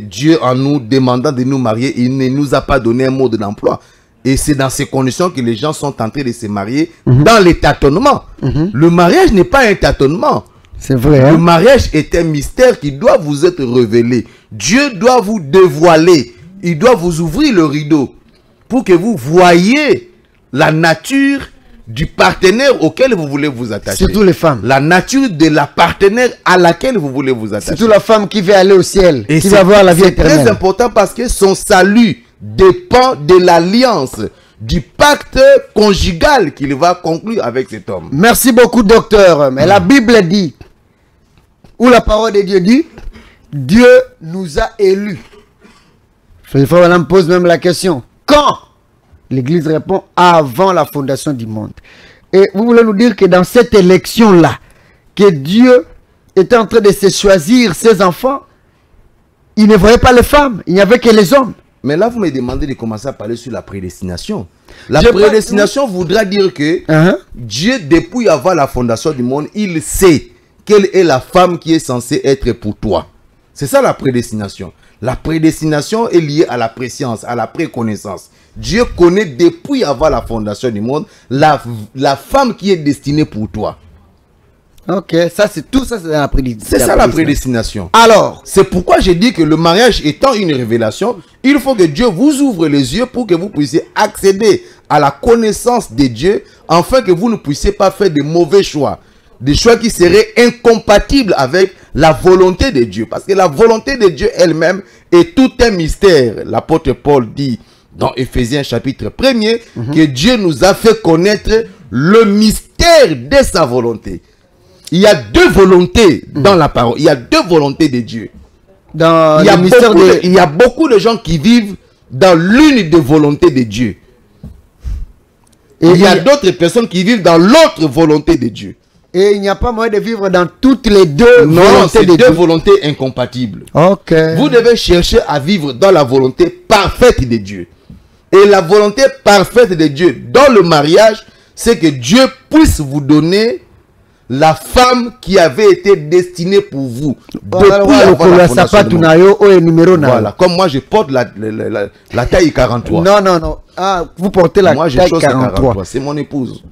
Dieu, en nous demandant de nous marier, il ne nous a pas donné un mode d'emploi. Et c'est dans ces conditions que les gens sont en train de se marier dans les tâtonnements. Le mariage n'est pas un tâtonnement. C'est vrai. Hein? Le mariage est un mystère qui doit vous être révélé. Dieu doit vous dévoiler. Il doit vous ouvrir le rideau pour que vous voyiez la nature du partenaire auquel vous voulez vous attacher. Surtout les femmes. La nature de la partenaire à laquelle vous voulez vous attacher. Surtout la femme qui veut aller au ciel, et qui va avoir la vie éternelle. C'est très important parce que son salut dépend de l'alliance, du pacte conjugal qu'il va conclure avec cet homme. Merci beaucoup, docteur. Mais la Bible dit, ou la parole de Dieu dit, Dieu nous a élus. Le frère Madame pose même la question, quand? L'Église répond, avant la fondation du monde. Et vous voulez nous dire que dans cette élection-là, que Dieu était en train de se choisir ses enfants, il ne voyait pas les femmes, il n'y avait que les hommes. Mais là, vous me demandez de commencer à parler sur la prédestination. La prédestination voudra dire que Dieu, depuis avant la fondation du monde, il sait quelle est la femme qui est censée être pour toi. C'est ça la prédestination. La prédestination est liée à la préscience, à la préconnaissance. Dieu connaît depuis avant la fondation du monde la femme qui est destinée pour toi. Ok, ça c'est tout ça, c'est la prédestination. C'est ça la prédestination. Alors, c'est pourquoi j'ai dit que le mariage étant une révélation, il faut que Dieu vous ouvre les yeux pour que vous puissiez accéder à la connaissance de Dieu, afin que vous ne puissiez pas faire de mauvais choix. Des choix qui seraient incompatibles avec la volonté de Dieu. Parce que la volonté de Dieu elle-même est tout un mystère. L'apôtre Paul dit dans Éphésiens chapitre 1er que Dieu nous a fait connaître le mystère de sa volonté. Il y a deux volontés dans la parole. Il y a deux volontés de Dieu. Dans il y a beaucoup de gens qui vivent dans l'une des volontés de Dieu. Et il y a d'autres personnes qui vivent dans l'autre volonté de Dieu. Et il n'y a pas moyen de vivre dans toutes les deux non, volontés de Dieu. Non, c'est deux volontés incompatibles. Ok. Vous devez chercher à vivre dans la volonté parfaite de Dieu. Et la volonté parfaite de Dieu dans le mariage, c'est que Dieu puisse vous donner la femme qui avait été destinée pour vous. Voilà, comme moi je porte la taille 43. Non. Ah, vous portez la taille 43. C'est mon épouse.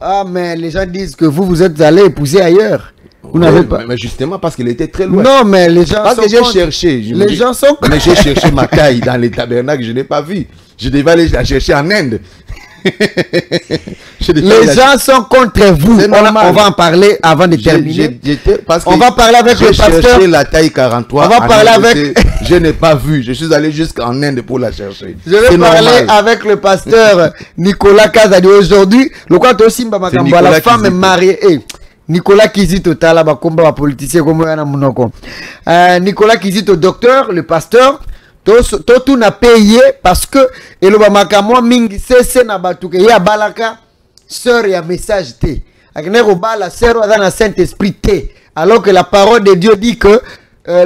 Ah, mais les gens disent que vous êtes allé épouser ailleurs. Vous n'avez pas. Mais justement parce qu'elle était très loin. Non, mais les gens parce que j'ai cherché. Les gens sont. Mais j'ai cherché ma taille dans les tabernacles, je n'ai pas vu. Je devais aller la chercher en Inde. Les gens sont contre vous. On va en parler avant de terminer. On va parler avec le pasteur. La taille 43. On va parler avec. Je n'ai pas vu. Je suis allé jusqu'en Inde pour la chercher. Je vais parler avec le pasteur Nicolas Kazadi aujourd'hui. Le quoi aussi la femme est mariée. Nicolas Kizito tala ba komba politicien comme yana munoko. Nicolas Kizito docteur, le pasteur. Tout n'a payé parce que et le bamakamwa mingi c'est na batuke ya balaka sœur ya message té aknero bala sœur dans le Saint-Esprit té alors que la parole de Dieu dit que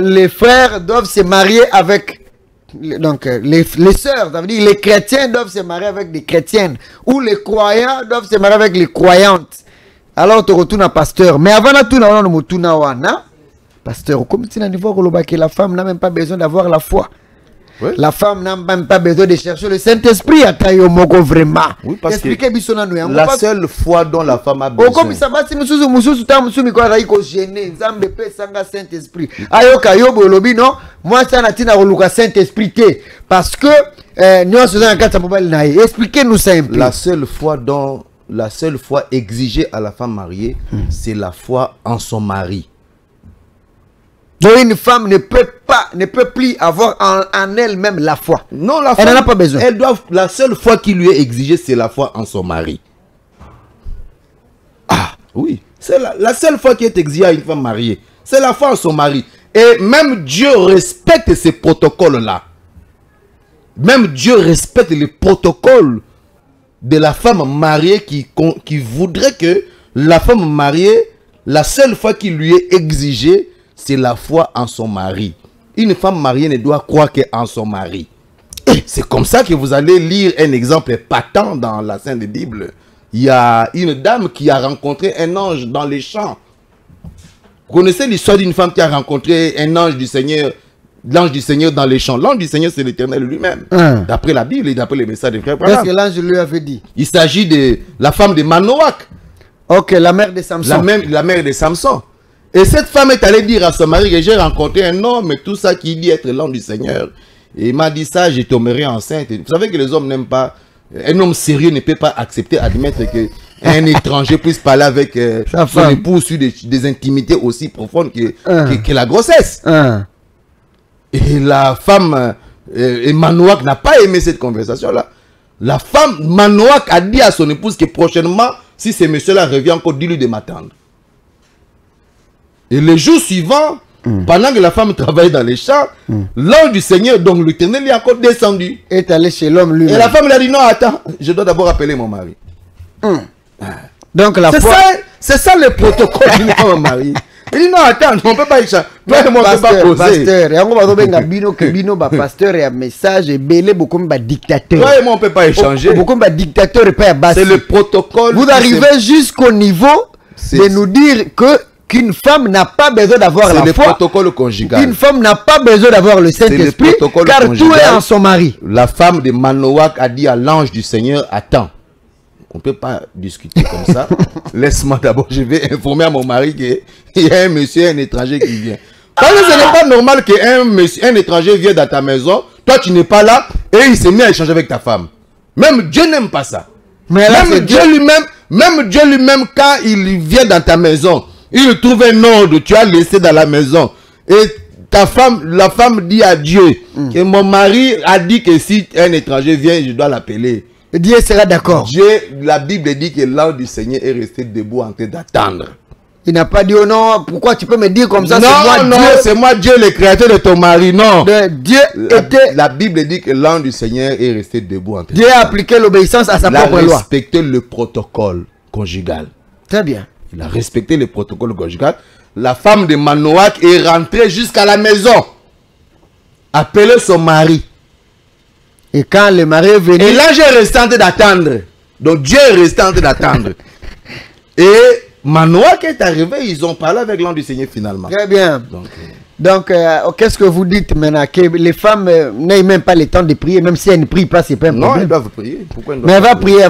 les frères doivent se marier avec donc les sœurs, ça veut dire les chrétiens doivent se marier avec des chrétiennes ou les croyants doivent se marier avec les croyantes. Alors tu retournes à pasteur mais avant tout na mutuna wana pasteur comme tu n'as niveau que la femme n'a même pas besoin d'avoir la foi. Oui. La femme n'a même pas besoin de chercher le Saint-Esprit à Taïomoko vraiment. Oui, parce que la seule foi dont la femme a besoin. Comme ça va, si nous Saint-Esprit. Ayoka yobo lobi non, moi ça n'a tina roluka Saint-Esprit parce que nous sommes en 4 mobile naï. Expliquez-nous ça un peu. La seule foi exigée à la femme mariée, c'est la foi en son mari. Donc une femme ne peut plus avoir en elle-même la foi. Non, la femme, elle n'en a pas besoin. La seule foi qui lui est exigée, c'est la foi en son mari. Ah, oui. C'est la seule foi qui est exigée à une femme mariée. C'est la foi en son mari. Et même Dieu respecte ces protocoles-là. Même Dieu respecte les protocoles de la femme mariée qui voudrait que la femme mariée, la seule foi qui lui est exigée, c'est la foi en son mari. Une femme mariée ne doit croire qu'en son mari. C'est comme ça que vous allez lire un exemple patent dans la Sainte Bible. Il y a une dame qui a rencontré un ange dans les champs. Vous connaissez l'histoire d'une femme qui a rencontré un ange du Seigneur, l'ange du Seigneur dans les champs. L'ange du Seigneur, c'est l'Éternel lui-même. D'après la Bible et d'après les messages des frères. Qu'est-ce que l'ange lui avait dit? Il s'agit de la femme de Manoach. Ok, la mère de Samson. La mère de Samson. Et cette femme est allée dire à son mari que j'ai rencontré un homme et tout ça qui dit être l'homme du Seigneur. Et il m'a dit ça, je tomberai enceinte. Vous savez que les hommes n'aiment pas, un homme sérieux ne peut pas accepter, admettre qu'un étranger puisse parler avec son épouse sur des intimités aussi profondes que la grossesse. Et la femme, Manoach n'a pas aimé cette conversation-là. La femme, Manoach a dit à son épouse que prochainement, si ce monsieur-là revient encore, dis-lui de m'attendre. Et le jour suivant, pendant que la femme travaillait dans les champs, l'ange du Seigneur, donc l'Éternel, est encore descendu. Est allé chez l'homme lui-même. Et la femme lui a dit non, attends, je dois d'abord appeler mon mari. Donc la foi... C'est ça le protocole d'une femme mariée. Il dit non, attends, on ne peut pas échanger. Toi et moi, on ne peut pas poser. Pasteur, et un message, et belé beaucoup de dictateurs. Toi et moi, on ne peut pas échanger. Beaucoup de dictateurs et pas c'est le protocole. Vous arrivez jusqu'au niveau de nous dire qu'une femme n'a pas besoin d'avoir la foi. C'est le protocole conjugal. Une femme n'a pas besoin d'avoir le Saint-Esprit, car conjugal. Tout est en son mari. La femme de Manoach a dit à l'ange du Seigneur, attends, on ne peut pas discuter comme ça. Laisse-moi d'abord, je vais informer à mon mari qu'il y a un monsieur, un étranger qui vient. Parce que ce n'est pas normal qu'un étranger vienne dans ta maison, toi tu n'es pas là, et il s'est mis à échanger avec ta femme. Même Dieu n'aime pas ça. Mais là, même Dieu lui-même, quand il vient dans ta maison, il trouve un ordre, tu as laissé dans la maison. Et la femme dit à Dieu que mon mari a dit que si un étranger vient, je dois l'appeler. Dieu sera d'accord. La Bible dit que l'ange du Seigneur est resté debout en train d'attendre. Il n'a pas dit oh non, pourquoi tu peux me dire comme ça? Non, c'est moi Dieu, le créateur de ton mari. Non. Dieu était... La Bible dit que l'ange du Seigneur est resté debout entre Dieu a appliqué l'obéissance à sa propre loi. Il a respecté le protocole conjugal. Très bien. Il a respecté le protocole conjugal. La femme de Manoach est rentrée jusqu'à la maison. Appeler son mari. Et quand le mari est venu... Et l'ange est resté en train d'attendre. Donc Dieu est resté en train d'attendre. Et Manoach est arrivé, ils ont parlé avec l'ange du Seigneur finalement. Très bien. Donc qu'est-ce que vous dites maintenant? Que les femmes n'aient même pas le temps de prier, même si elles ne prient pas, c'est pas un problème. Non, elles doivent prier. Pourquoi elles doivent Mais elle va prier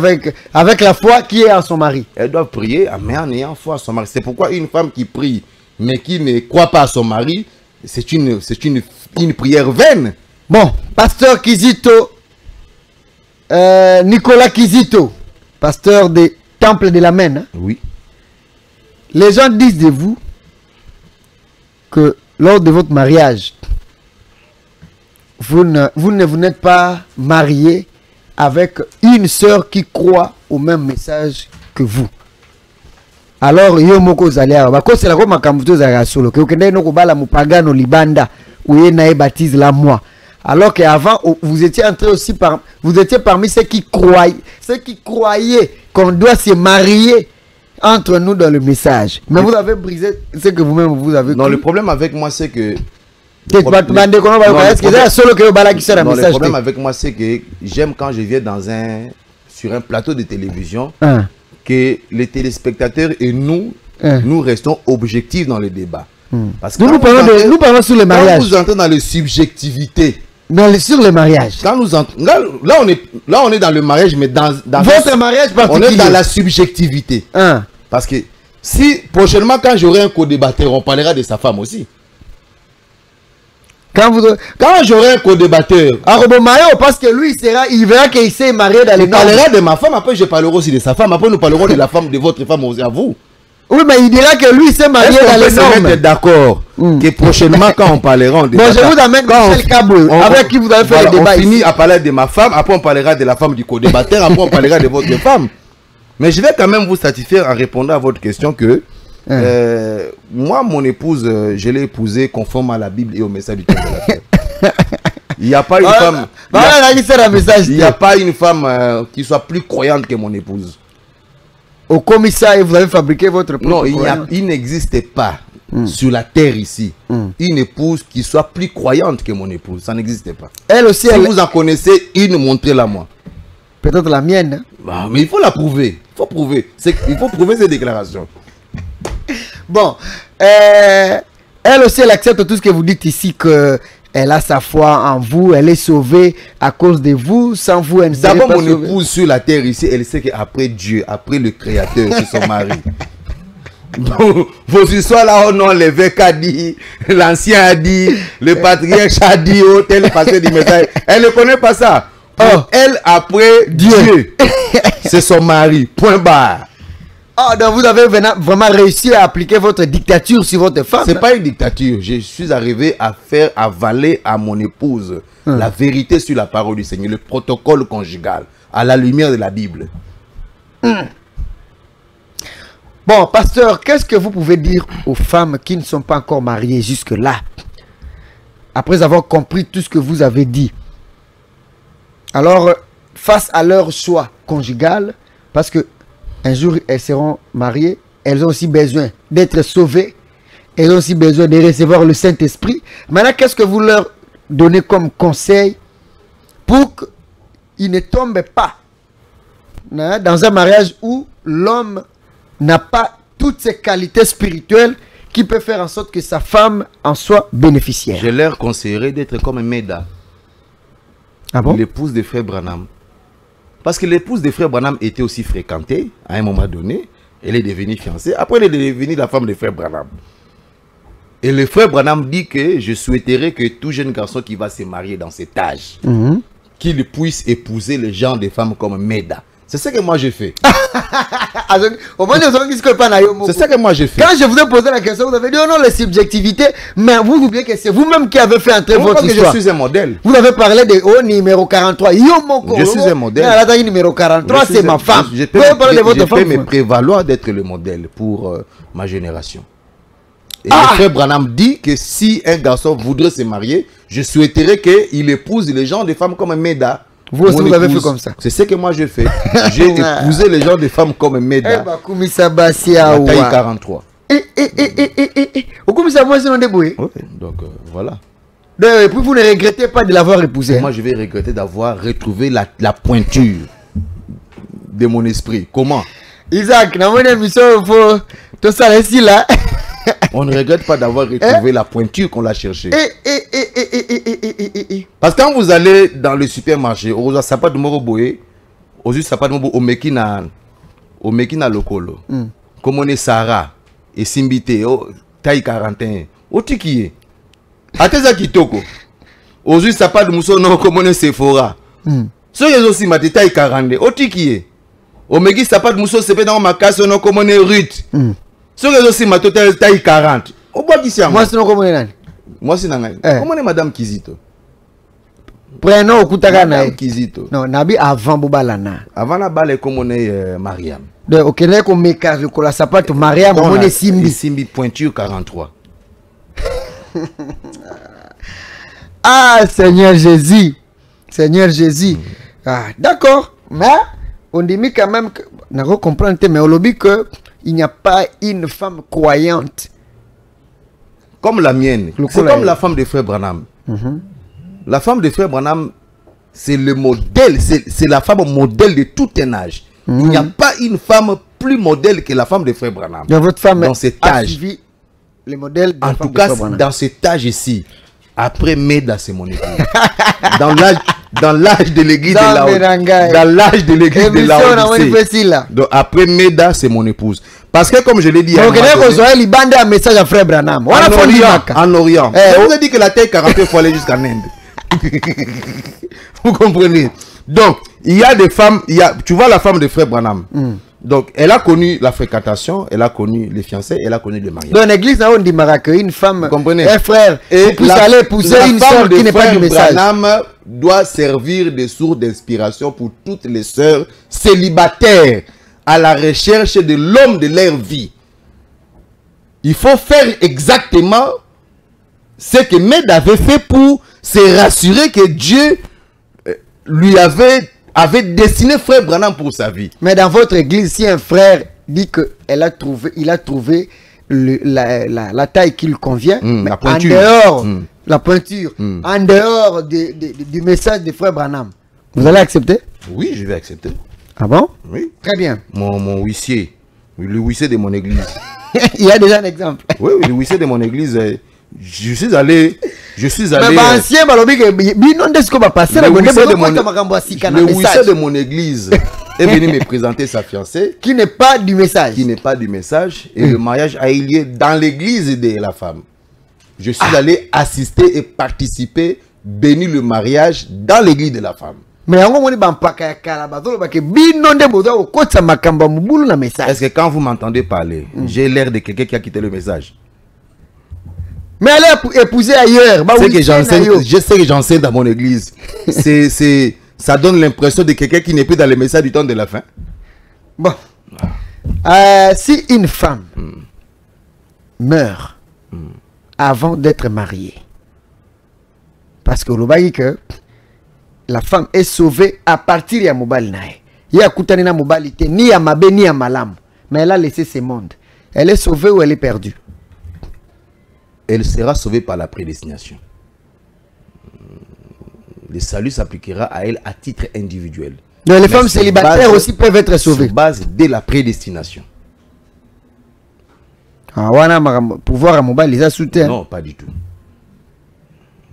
avec la foi qui est en son mari. Elles doivent prier, mais en ayant foi à son mari. C'est pourquoi une femme qui prie, mais qui ne croit pas à son mari, c'est une prière vaine. Bon, pasteur Kizito, Nicolas Kizito, pasteur des Temples de la Maine. Hein? Oui. Les gens disent de vous que lors de votre mariage, vous n'êtes pas marié avec une sœur qui croit au même message que vous. Alors, yo moko zalia, bako c'est la comme makambuto za solo. Que okende no kobala mupagano libanda ou na baptise la moi. Alors qu'avant vous étiez entré aussi vous étiez parmi ceux qui croyaient qu'on doit se marier entre nous dans le message. Mais vous avez brisé ce que vous-même vous avez. Non, le problème avec moi c'est que le problème avec moi c'est que j'aime quand je viens sur un plateau de télévision que les téléspectateurs et nous restons objectifs dans le débat. Parce que nous parlons sur le mariage. Quand vous entrez dans les subjectivités. Sur le mariage. Quand nous là on est dans le mariage, mais dans votre mariage particulier. On est dans la subjectivité. Parce que si prochainement quand j'aurai un co-débatteur, on parlera de sa femme aussi. Quand j'aurai un co-débatteur, parce que lui il verra qu'il s'est marié dans les normes. On parlera de ma femme, après je parlerai aussi de sa femme, après nous parlerons de la femme de votre femme aussi à vous. Oui, mais il dira que lui s'est marié dans les normes. On peut d'accord que prochainement quand on parlera de je vous amène Michel Kabou, avec qui vous avez fait le débat. On finit à parler de ma femme, après on parlera de la femme du co-débatteur, après on parlera de votre femme. Mais je vais quand même vous satisfaire en répondant à votre question que moi, mon épouse, je l'ai épousée conforme à la Bible et au message du Dieu de la terre. Il n'y a pas une femme. Il n'y a pas une femme qui soit plus croyante que mon épouse. Au commissariat, vous avez fabriqué votre propre. Non, il n'existe pas sur la terre ici une épouse qui soit plus croyante que mon épouse. Ça n'existe pas. Elle aussi. Si vous en connaissez une, montrez-la moi. Peut-être la mienne. Bah, mais il faut la prouver. Il faut prouver. Il faut prouver ces déclarations. Bon, elle aussi, elle accepte tout ce que vous dites ici, qu'elle a sa foi en vous, elle est sauvée à cause de vous, sans vous, elle ne serait pas sauvée. D'abord, mon épouse sur la terre ici, elle sait qu'après Dieu, après le Créateur, c'est son mari. Donc, vos histoires là, oh non, l'évêque a dit, l'ancien a dit, le patriarche a dit, oh, tel pasteur du message. Elle ne connaît pas ça. Pour elle, après Dieu, c'est son mari. Point barre. Donc vous avez vraiment réussi à appliquer votre dictature sur votre femme. C'est pas une dictature. Je suis arrivé à faire avaler à mon épouse la vérité sur la parole du Seigneur, le protocole conjugal, à la lumière de la Bible. Bon, pasteur, qu'est-ce que vous pouvez dire aux femmes qui ne sont pas encore mariées jusque-là, après avoir compris tout ce que vous avez dit? Alors, face à leur choix conjugal, parce que un jour elles seront mariées, elles ont aussi besoin d'être sauvées, elles ont aussi besoin de recevoir le Saint-Esprit. Maintenant, qu'est-ce que vous leur donnez comme conseil pour qu'ils ne tombent pas dans un mariage où l'homme n'a pas toutes ces qualités spirituelles qui peuvent faire en sorte que sa femme en soit bénéficiaire? Je leur conseillerais d'être comme Meda. Ah bon? L'épouse de frère Branham. Parce que l'épouse de frère Branham était aussi fréquentée à un moment donné. Elle est devenue fiancée. Après, elle est devenue la femme de frère Branham. Et le frère Branham dit que je souhaiterais que tout jeune garçon qui va se marier dans cet âge, qu'il puisse épouser les gens de femmes comme Meda. C'est ce que moi j'ai fait. Au moins, C'est ça que moi j'ai fait. Quand je vous ai posé la question, vous avez dit oh non, les subjectivités, mais vous oubliez que c'est vous-même qui avez fait entrer votre histoire. Je suis un modèle. Vous avez parlé de oh, numéro 43. Je suis un modèle. Numéro 43, c'est ma femme. Je peux me prévaloir d'être le modèle pour ma génération. Et le frère Branham dit que si un garçon voudrait se marier, je souhaiterais qu'il épouse les gens, des femmes comme Meda. Vous aussi, vous avez fait comme ça. C'est ce que moi je fais. J'ai épousé les gens, des femmes comme Meda. La taille 43. Donc voilà. Et puis vous ne regrettez pas de l'avoir épousé. Moi je vais regretter d'avoir retrouvé la pointure de mon esprit. Comment? Isaac, dans mon émission, il faut tout ça ici là. On ne regrette pas d'avoir retrouvé la pointure qu'on l'a cherchée. Parce que quand vous allez dans le supermarché, au Sapa de Moroboé, au Sapa de Moroboé, au Mekina Lokolo, comme on est Sarah et Simbite, taille 41, au Tikiye, à Teza Kitoko, au Sapa de Moussono, comme on est Sephora, ceux qui aussi ma taille 42, au Tikiye, au Meki Sapa de Moussono, c'est pas dans ma casse, comme on est Ruth. Ceux qui aussi ma taille 40. Moi, c'est comment on est. Moi, c'est comment est Madame Kizito? Prénom Okutaka Madame Kizito. Non, Nabi avant Bobalana. Avant la balle, comme on est Mariam. Donc, ok, là, comme Meka, le la sapate Mariam, on est Simbi. Simbi pointure 43. Ah, Seigneur Jésus. Seigneur Jésus. Ah, d'accord. Mais, on dit quand même que, on a comprendre, mais on dit que il n'y a pas une femme croyante. Comme la mienne. C'est comme la femme de frère Branham. La femme de frère Branham, c'est le modèle, c'est la femme modèle de tout un âge. Il n'y a pas une femme plus modèle que la femme de frère Branham. Votre femme dans cet âge. Suivi le modèle de en tout cas, dans cet âge ici, après Meda, c'est mon épouse. Dans l'âge de l'église de Laodicée. Dans l'âge de l'église de Laodicée. Donc après Meda, c'est mon épouse. Parce que comme je l'ai dit, donc il bande un message à frère Branham. En Orient. Je vous ai dit que la taille 40 faut aller jusqu'en Inde. Vous comprenez? Donc, il y a des femmes, tu vois la femme de frère Branham. Donc, elle a connu la fréquentation, elle a connu les fiancés, elle a connu le mariage. Dans l'église, on dit qu'une femme, un frère, et puisse aller épouser une sœur qui n'est pas du message. Branham doit servir de source d'inspiration pour toutes les sœurs célibataires à la recherche de l'homme de leur vie. Il faut faire exactement ce que Med avait fait pour se rassurer que Dieu lui avait destiné frère Branham pour sa vie. Mais dans votre église, si un frère dit qu'il a trouvé la taille qui lui convient, mais en dehors, la pointure, en dehors du message de frère Branham, vous allez accepter? Oui, je vais accepter. Ah bon? Oui. Très bien. Mon huissier, le huissier de mon église. Il y a déjà un exemple. Oui, le huissier de mon église. Je suis allé. Mais ancien, le huissier de mon église est venu me présenter sa fiancée. Qui n'est pas du message. Qui n'est pas du message. Et le mariage a eu lieu dans l'église de la femme. Je suis allé assister et participer, bénir le mariage dans l'église de la femme. Mais est-ce que quand vous m'entendez parler, j'ai l'air de quelqu'un qui a quitté le message? Mais elle est épousée ailleurs. Je sais que j'enseigne dans mon église. Ça donne l'impression de quelqu'un qui n'est plus dans le message du temps de la fin. Bon. Si une femme meurt avant d'être mariée, parce que le que la femme est sauvée à partir de Mobali Nae. Il y a Koutani na Mobalite, ni à Mabé, ni à Malam. Mais elle a laissé ce monde. Elle est sauvée ou elle est perdue? Elle sera sauvée par la prédestination. Le salut s'appliquera à elle à titre individuel. Donc les femmes célibataires aussi peuvent être sauvées. Sur base de la prédestination. Pouvoir à Mobali, les a soutenu. Non, pas du tout.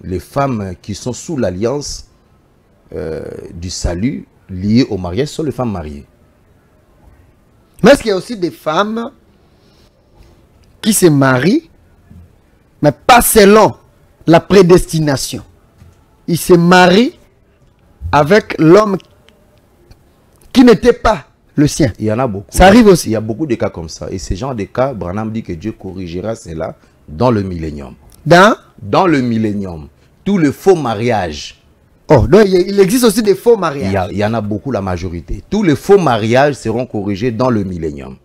Les femmes qui sont sous l'alliance du salut liées au mariage sont les femmes mariées. Mais est-ce qu'il y a aussi des femmes qui se marient, mais pas selon la prédestination? Ils se marient avec l'homme qui n'était pas le sien. Il y en a beaucoup. Ça arrive aussi. Il y a beaucoup de cas comme ça. Et ces genres de cas, Branham dit que Dieu corrigera cela dans le millénium. Dans le millénium. Tout le faux mariage. Oh, donc il existe aussi des faux mariages. Il y en a beaucoup, la majorité. Tous les faux mariages seront corrigés dans le millénium.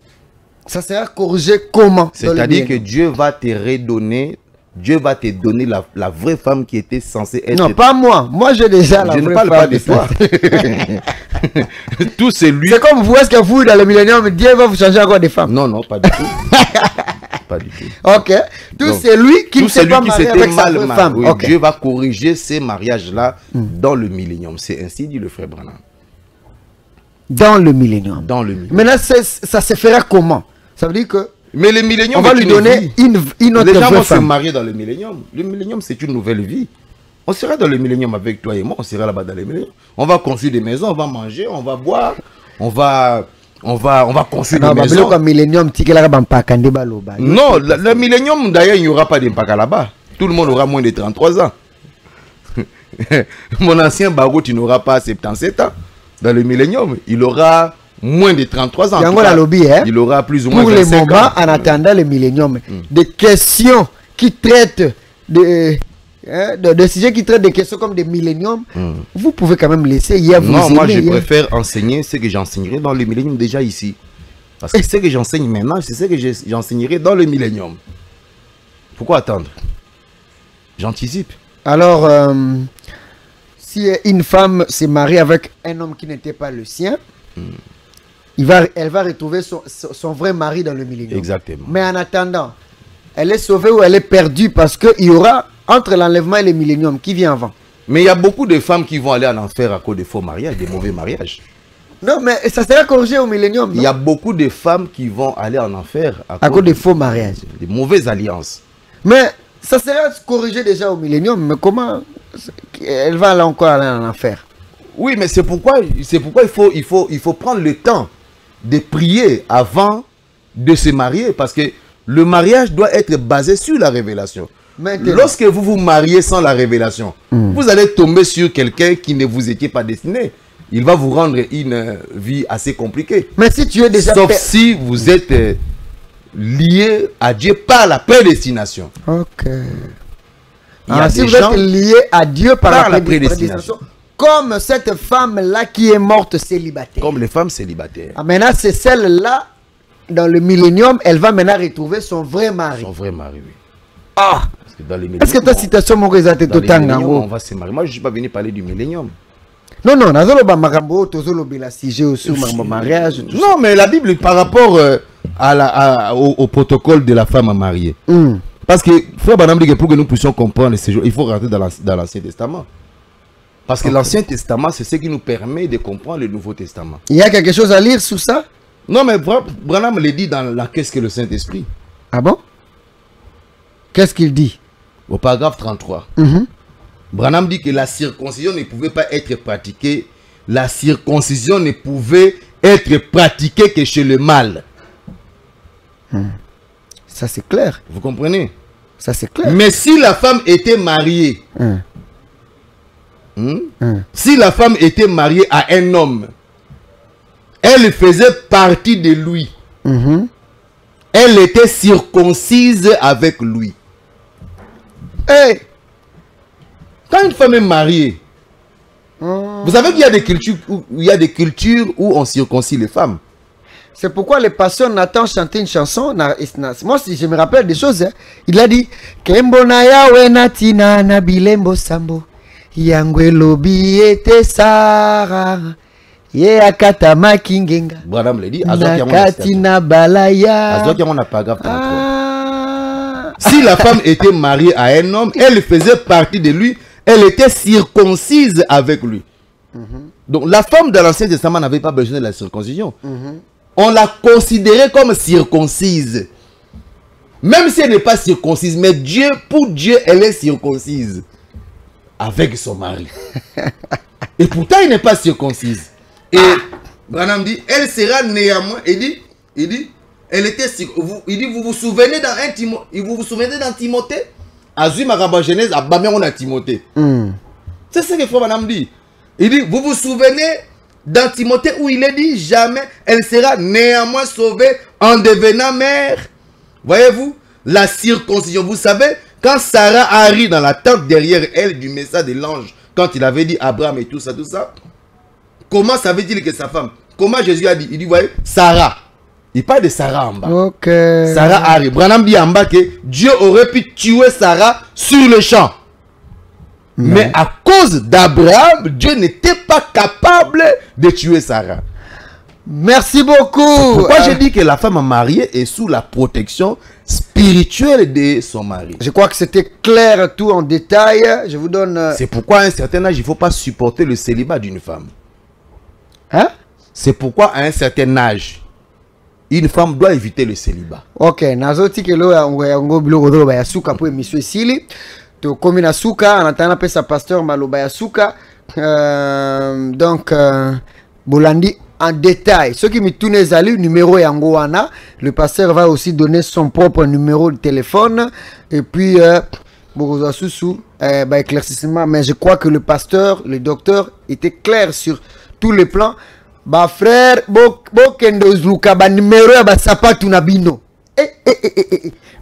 Ça sera corrigé comment? C'est-à-dire que Dieu va te redonner, Dieu va te donner la vraie femme qui était censée être... Non, pas moi. Moi, j'ai déjà la vraie femme. Je ne parle pas de toi. Tout c'est lui. C'est comme vous, est-ce que vous, dans le millénium, Dieu va vous changer encore des femmes? Non, non, pas du tout. Pas du tout. Ok. Tout c'est lui qui ne s'est pas marié avec sa vraie femme. Oui, okay. Dieu va corriger ces mariages-là dans le millénium. C'est ainsi dit le frère Branham. Dans le millénium. Dans le millénium. Maintenant, ça se fera comment? Ça veut dire que... Mais le millénium, on va lui donner une autre femme. Les gens vont se marier dans le millénium. Le millénium, c'est une nouvelle vie. On sera dans le millénium avec toi et moi. On sera là-bas dans le millénium. On va construire des maisons, on va manger, on va boire, on va construire des maisons. Non, le millénium, d'ailleurs, il n'y aura pas d'impact là-bas. Tout le monde aura moins de 33 ans. Mon ancien Bagot, il n'aura pas 77 ans. Dans le millénium, il aura moins de 33 ans. Il aura plus ou moins 25 ans. Pour le moment, en attendant le millénium, des questions qui traitent de sujets qui traitent des questions comme des milléniums, vous pouvez quand même laisser Non, moi je préfère enseigner ce que j'enseignerai dans le millénium déjà ici. Parce que ce que j'enseigne maintenant, c'est ce que j'enseignerai dans le millénium. Pourquoi attendre? J'anticipe. Alors, si une femme s'est mariée avec un homme qui n'était pas le sien, elle va retrouver son vrai mari dans le millénium. Exactement. Mais en attendant, elle est sauvée ou elle est perdue parce qu'il y aura entre l'enlèvement et le millénium qui vient avant. Mais il y a beaucoup de femmes qui vont aller en enfer à cause de faux mariages, des mauvais mariages. Non, mais ça sera corrigé au millénium. Il y a beaucoup de femmes qui vont aller en enfer à cause de faux mariages. Des mauvaises alliances. Mais ça sera corrigé déjà au millénium. Mais comment elle va aller encore aller en enfer? Oui, mais c'est pourquoi il faut prendre le temps de prier avant de se marier. Parce que le mariage doit être basé sur la révélation. Maintenant, lorsque vous vous mariez sans la révélation, vous allez tomber sur quelqu'un qui ne vous était pas destiné. Il va vous rendre une vie assez compliquée. Mais si tu es déjà... Sauf si vous êtes lié à Dieu par la prédestination. Ok. Si vous êtes lié à Dieu par la prédestination. Comme cette femme-là qui est morte célibataire. Comme les femmes célibataires. Ah, maintenant, c'est celle-là, dans le millénium, elle va maintenant retrouver son vrai mari. Son vrai mari, oui. Ah! Est-ce que ta citation, mon gars, est totalement on va se marier. Moi, je ne suis pas venu parler du millénium. Non, non, mariage. Non, mais la Bible, par rapport au protocole de la femme à marier. Parce que, frère Branham dit que pour que nous puissions comprendre ces jours, il faut rentrer dans l'Ancien Testament. Parce que l'Ancien Testament, c'est ce qui nous permet de comprendre le Nouveau Testament. Il y a quelque chose à lire sur ça? Non, mais Branham le dit dans la Qu'est-ce que le Saint-Esprit? Ah bon? Qu'est-ce qu'il dit? Au paragraphe 33. Branham dit que la circoncision ne pouvait pas être pratiquée. La circoncision ne pouvait être pratiquée que chez le mâle. Ça c'est clair. Vous comprenez? Ça c'est clair. Mais si la femme était mariée, si la femme était mariée à un homme, elle faisait partie de lui. Elle était circoncise avec lui. Hey! Quand une femme est mariée, vous savez qu'il y a des cultures où on circoncie les femmes. C'est pourquoi le pasteur Nathan chantait une chanson. Moi, si je me rappelle des choses, il a dit Kembona yawe natina na bilembo sambo yangwe lobi ete sara ye akata makingenga. Branham le dit. Nakatina balaya. Si la femme était mariée à un homme, elle faisait partie de lui. Elle était circoncise avec lui. Donc la femme de l'Ancien Testament n'avait pas besoin de la circoncision. On la considérait comme circoncise. Même si elle n'est pas circoncise, mais pour Dieu, elle est circoncise. Avec son mari. Et pourtant, il n'est pas circoncise. Et Branham dit, elle sera néanmoins, il dit, elle était circoncise. Il dit, vous vous souvenez dans Timothée? Azui Maraba Genèse, on a Timothée. C'est ce que Frère Branham dit. Il dit, vous vous souvenez dans Timothée où il est dit jamais elle sera néanmoins sauvée en devenant mère. Voyez-vous, la circoncision. Vous savez, quand Sarah arrive dans la tente derrière elle du message de l'ange, quand il avait dit Abraham et tout ça, comment savait-il que sa femme? Comment Jésus a dit? Il dit, voyez, Sarah. Il parle de Sarah en bas. Ok. Sarah arrive. Branham dit en bas que Dieu aurait pu tuer Sarah sur le champ. Mais à cause d'Abraham, Dieu n'était pas capable de tuer Sarah. Merci beaucoup. Pourquoi je dis que la femme mariée est sous la protection spirituelle de son mari? Je crois que c'était clair tout en détail. Je vous donne... C'est pourquoi à un certain âge, il ne faut pas supporter le célibat d'une femme. Hein? C'est pourquoi à un certain âge, une femme doit éviter le célibat. Ok, nazoti ke lo yango biloko do ba yasuka po emission esili. To komi na suka anatana pesa pasteur maloba yasuka. Donc Bolandi en détail. Ceux qui me tournent les numéro yango wana, le pasteur va aussi donner son propre numéro de téléphone et puis beaucoup sous éclaircissement, mais je crois que le pasteur, le docteur était clair sur tous les plans. Ba frère, kendo zluka ba numéro ya ba sapatu na bino.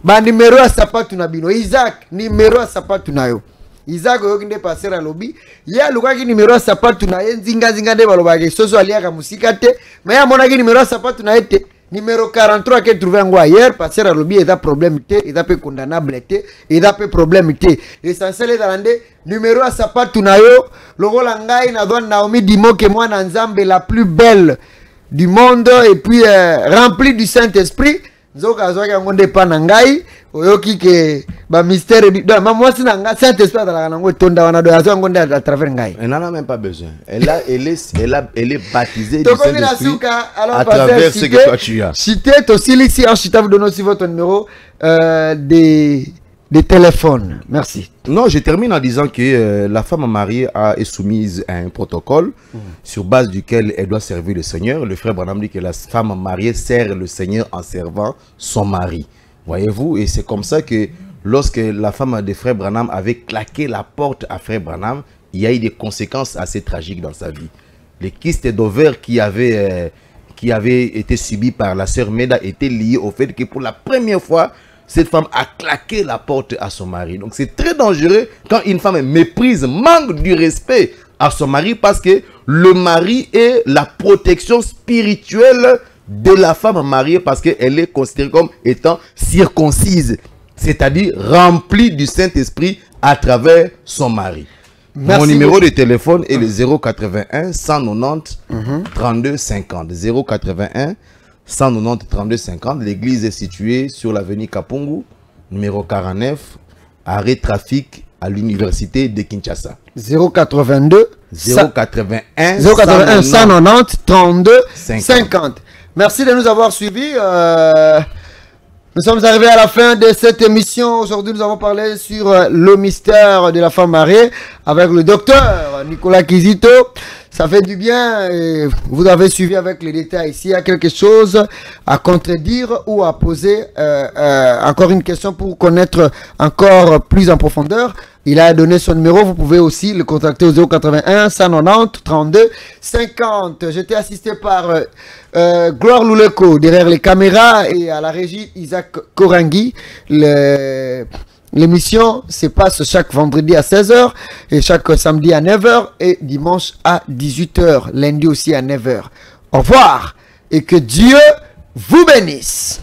Ba numéro ya sapatu na bino. Isaac, numéro ya sapatu na yo. Isaac oyo kinde passer à lobby. Ya luka ki numéro ya sapatu na ye nzinga de baloba ke soso aliaka musika te. Mais ya mona ki numéro ya sapatu na ete. Numéro 43 que trouvé en hier, passer à lobby, il y a problème, il y a condamnable, il y a problème. L'essentiel est dans le numéro à sapatu na yo, le Rolangai na doit Naomi Dimo que moi Nzambe la plus belle du monde et puis remplie du Saint-Esprit. Zoka zoka ngonde pa nangai, oyoki ke ba mystère moi si nanga Saint-Esprit dans la nango tonda wana do azo ngonde à travers ngai. Elle n'en a même pas besoin. Elle est baptisée du Donc, Saint-Esprit à travers ce que toi tu as. Citez aussi ici, ensuite vous donne aussi votre numéro de téléphone. Merci. Non, je termine en disant que la femme mariée est soumise à un protocole sur base duquel elle doit servir le Seigneur. Le frère Branham dit que la femme mariée sert le Seigneur en servant son mari. Voyez-vous, et c'est comme ça que lorsque la femme de frère Branham avait claqué la porte à frère Branham, il y a eu des conséquences assez tragiques dans sa vie. Les kystes d'ovaires qui avaient été subis par la sœur Meda étaient liés au fait que pour la première fois, cette femme a claqué la porte à son mari. Donc c'est très dangereux quand une femme méprise, manque du respect à son mari parce que le mari est la protection spirituelle de la femme mariée parce qu'elle est considérée comme étant circoncise, c'est-à-dire remplie du Saint-Esprit à travers son mari. Merci. Mon numéro de téléphone est le 081 190 32 50. 081 190 32 50. L'église est située sur l'avenue Kapungu, numéro 49, arrêt trafic à l'université de Kinshasa. 082 081 190 32 50. Merci de nous avoir suivis. Nous sommes arrivés à la fin de cette émission. Aujourd'hui, nous avons parlé sur le mystère de la femme mariée avec le docteur Nicolas Kizito. Ça fait du bien et vous avez suivi avec les détails. S'il y a quelque chose à contredire ou à poser, encore une question pour connaître encore plus en profondeur, il a donné son numéro. Vous pouvez aussi le contacter au 081 190 32 50. J'étais assisté par Gloire Louleko derrière les caméras et à la régie Isaac Korangi. L'émission se passe chaque vendredi à 16h et chaque samedi à 9h et dimanche à 18h, lundi aussi à 9h. Au revoir et que Dieu vous bénisse.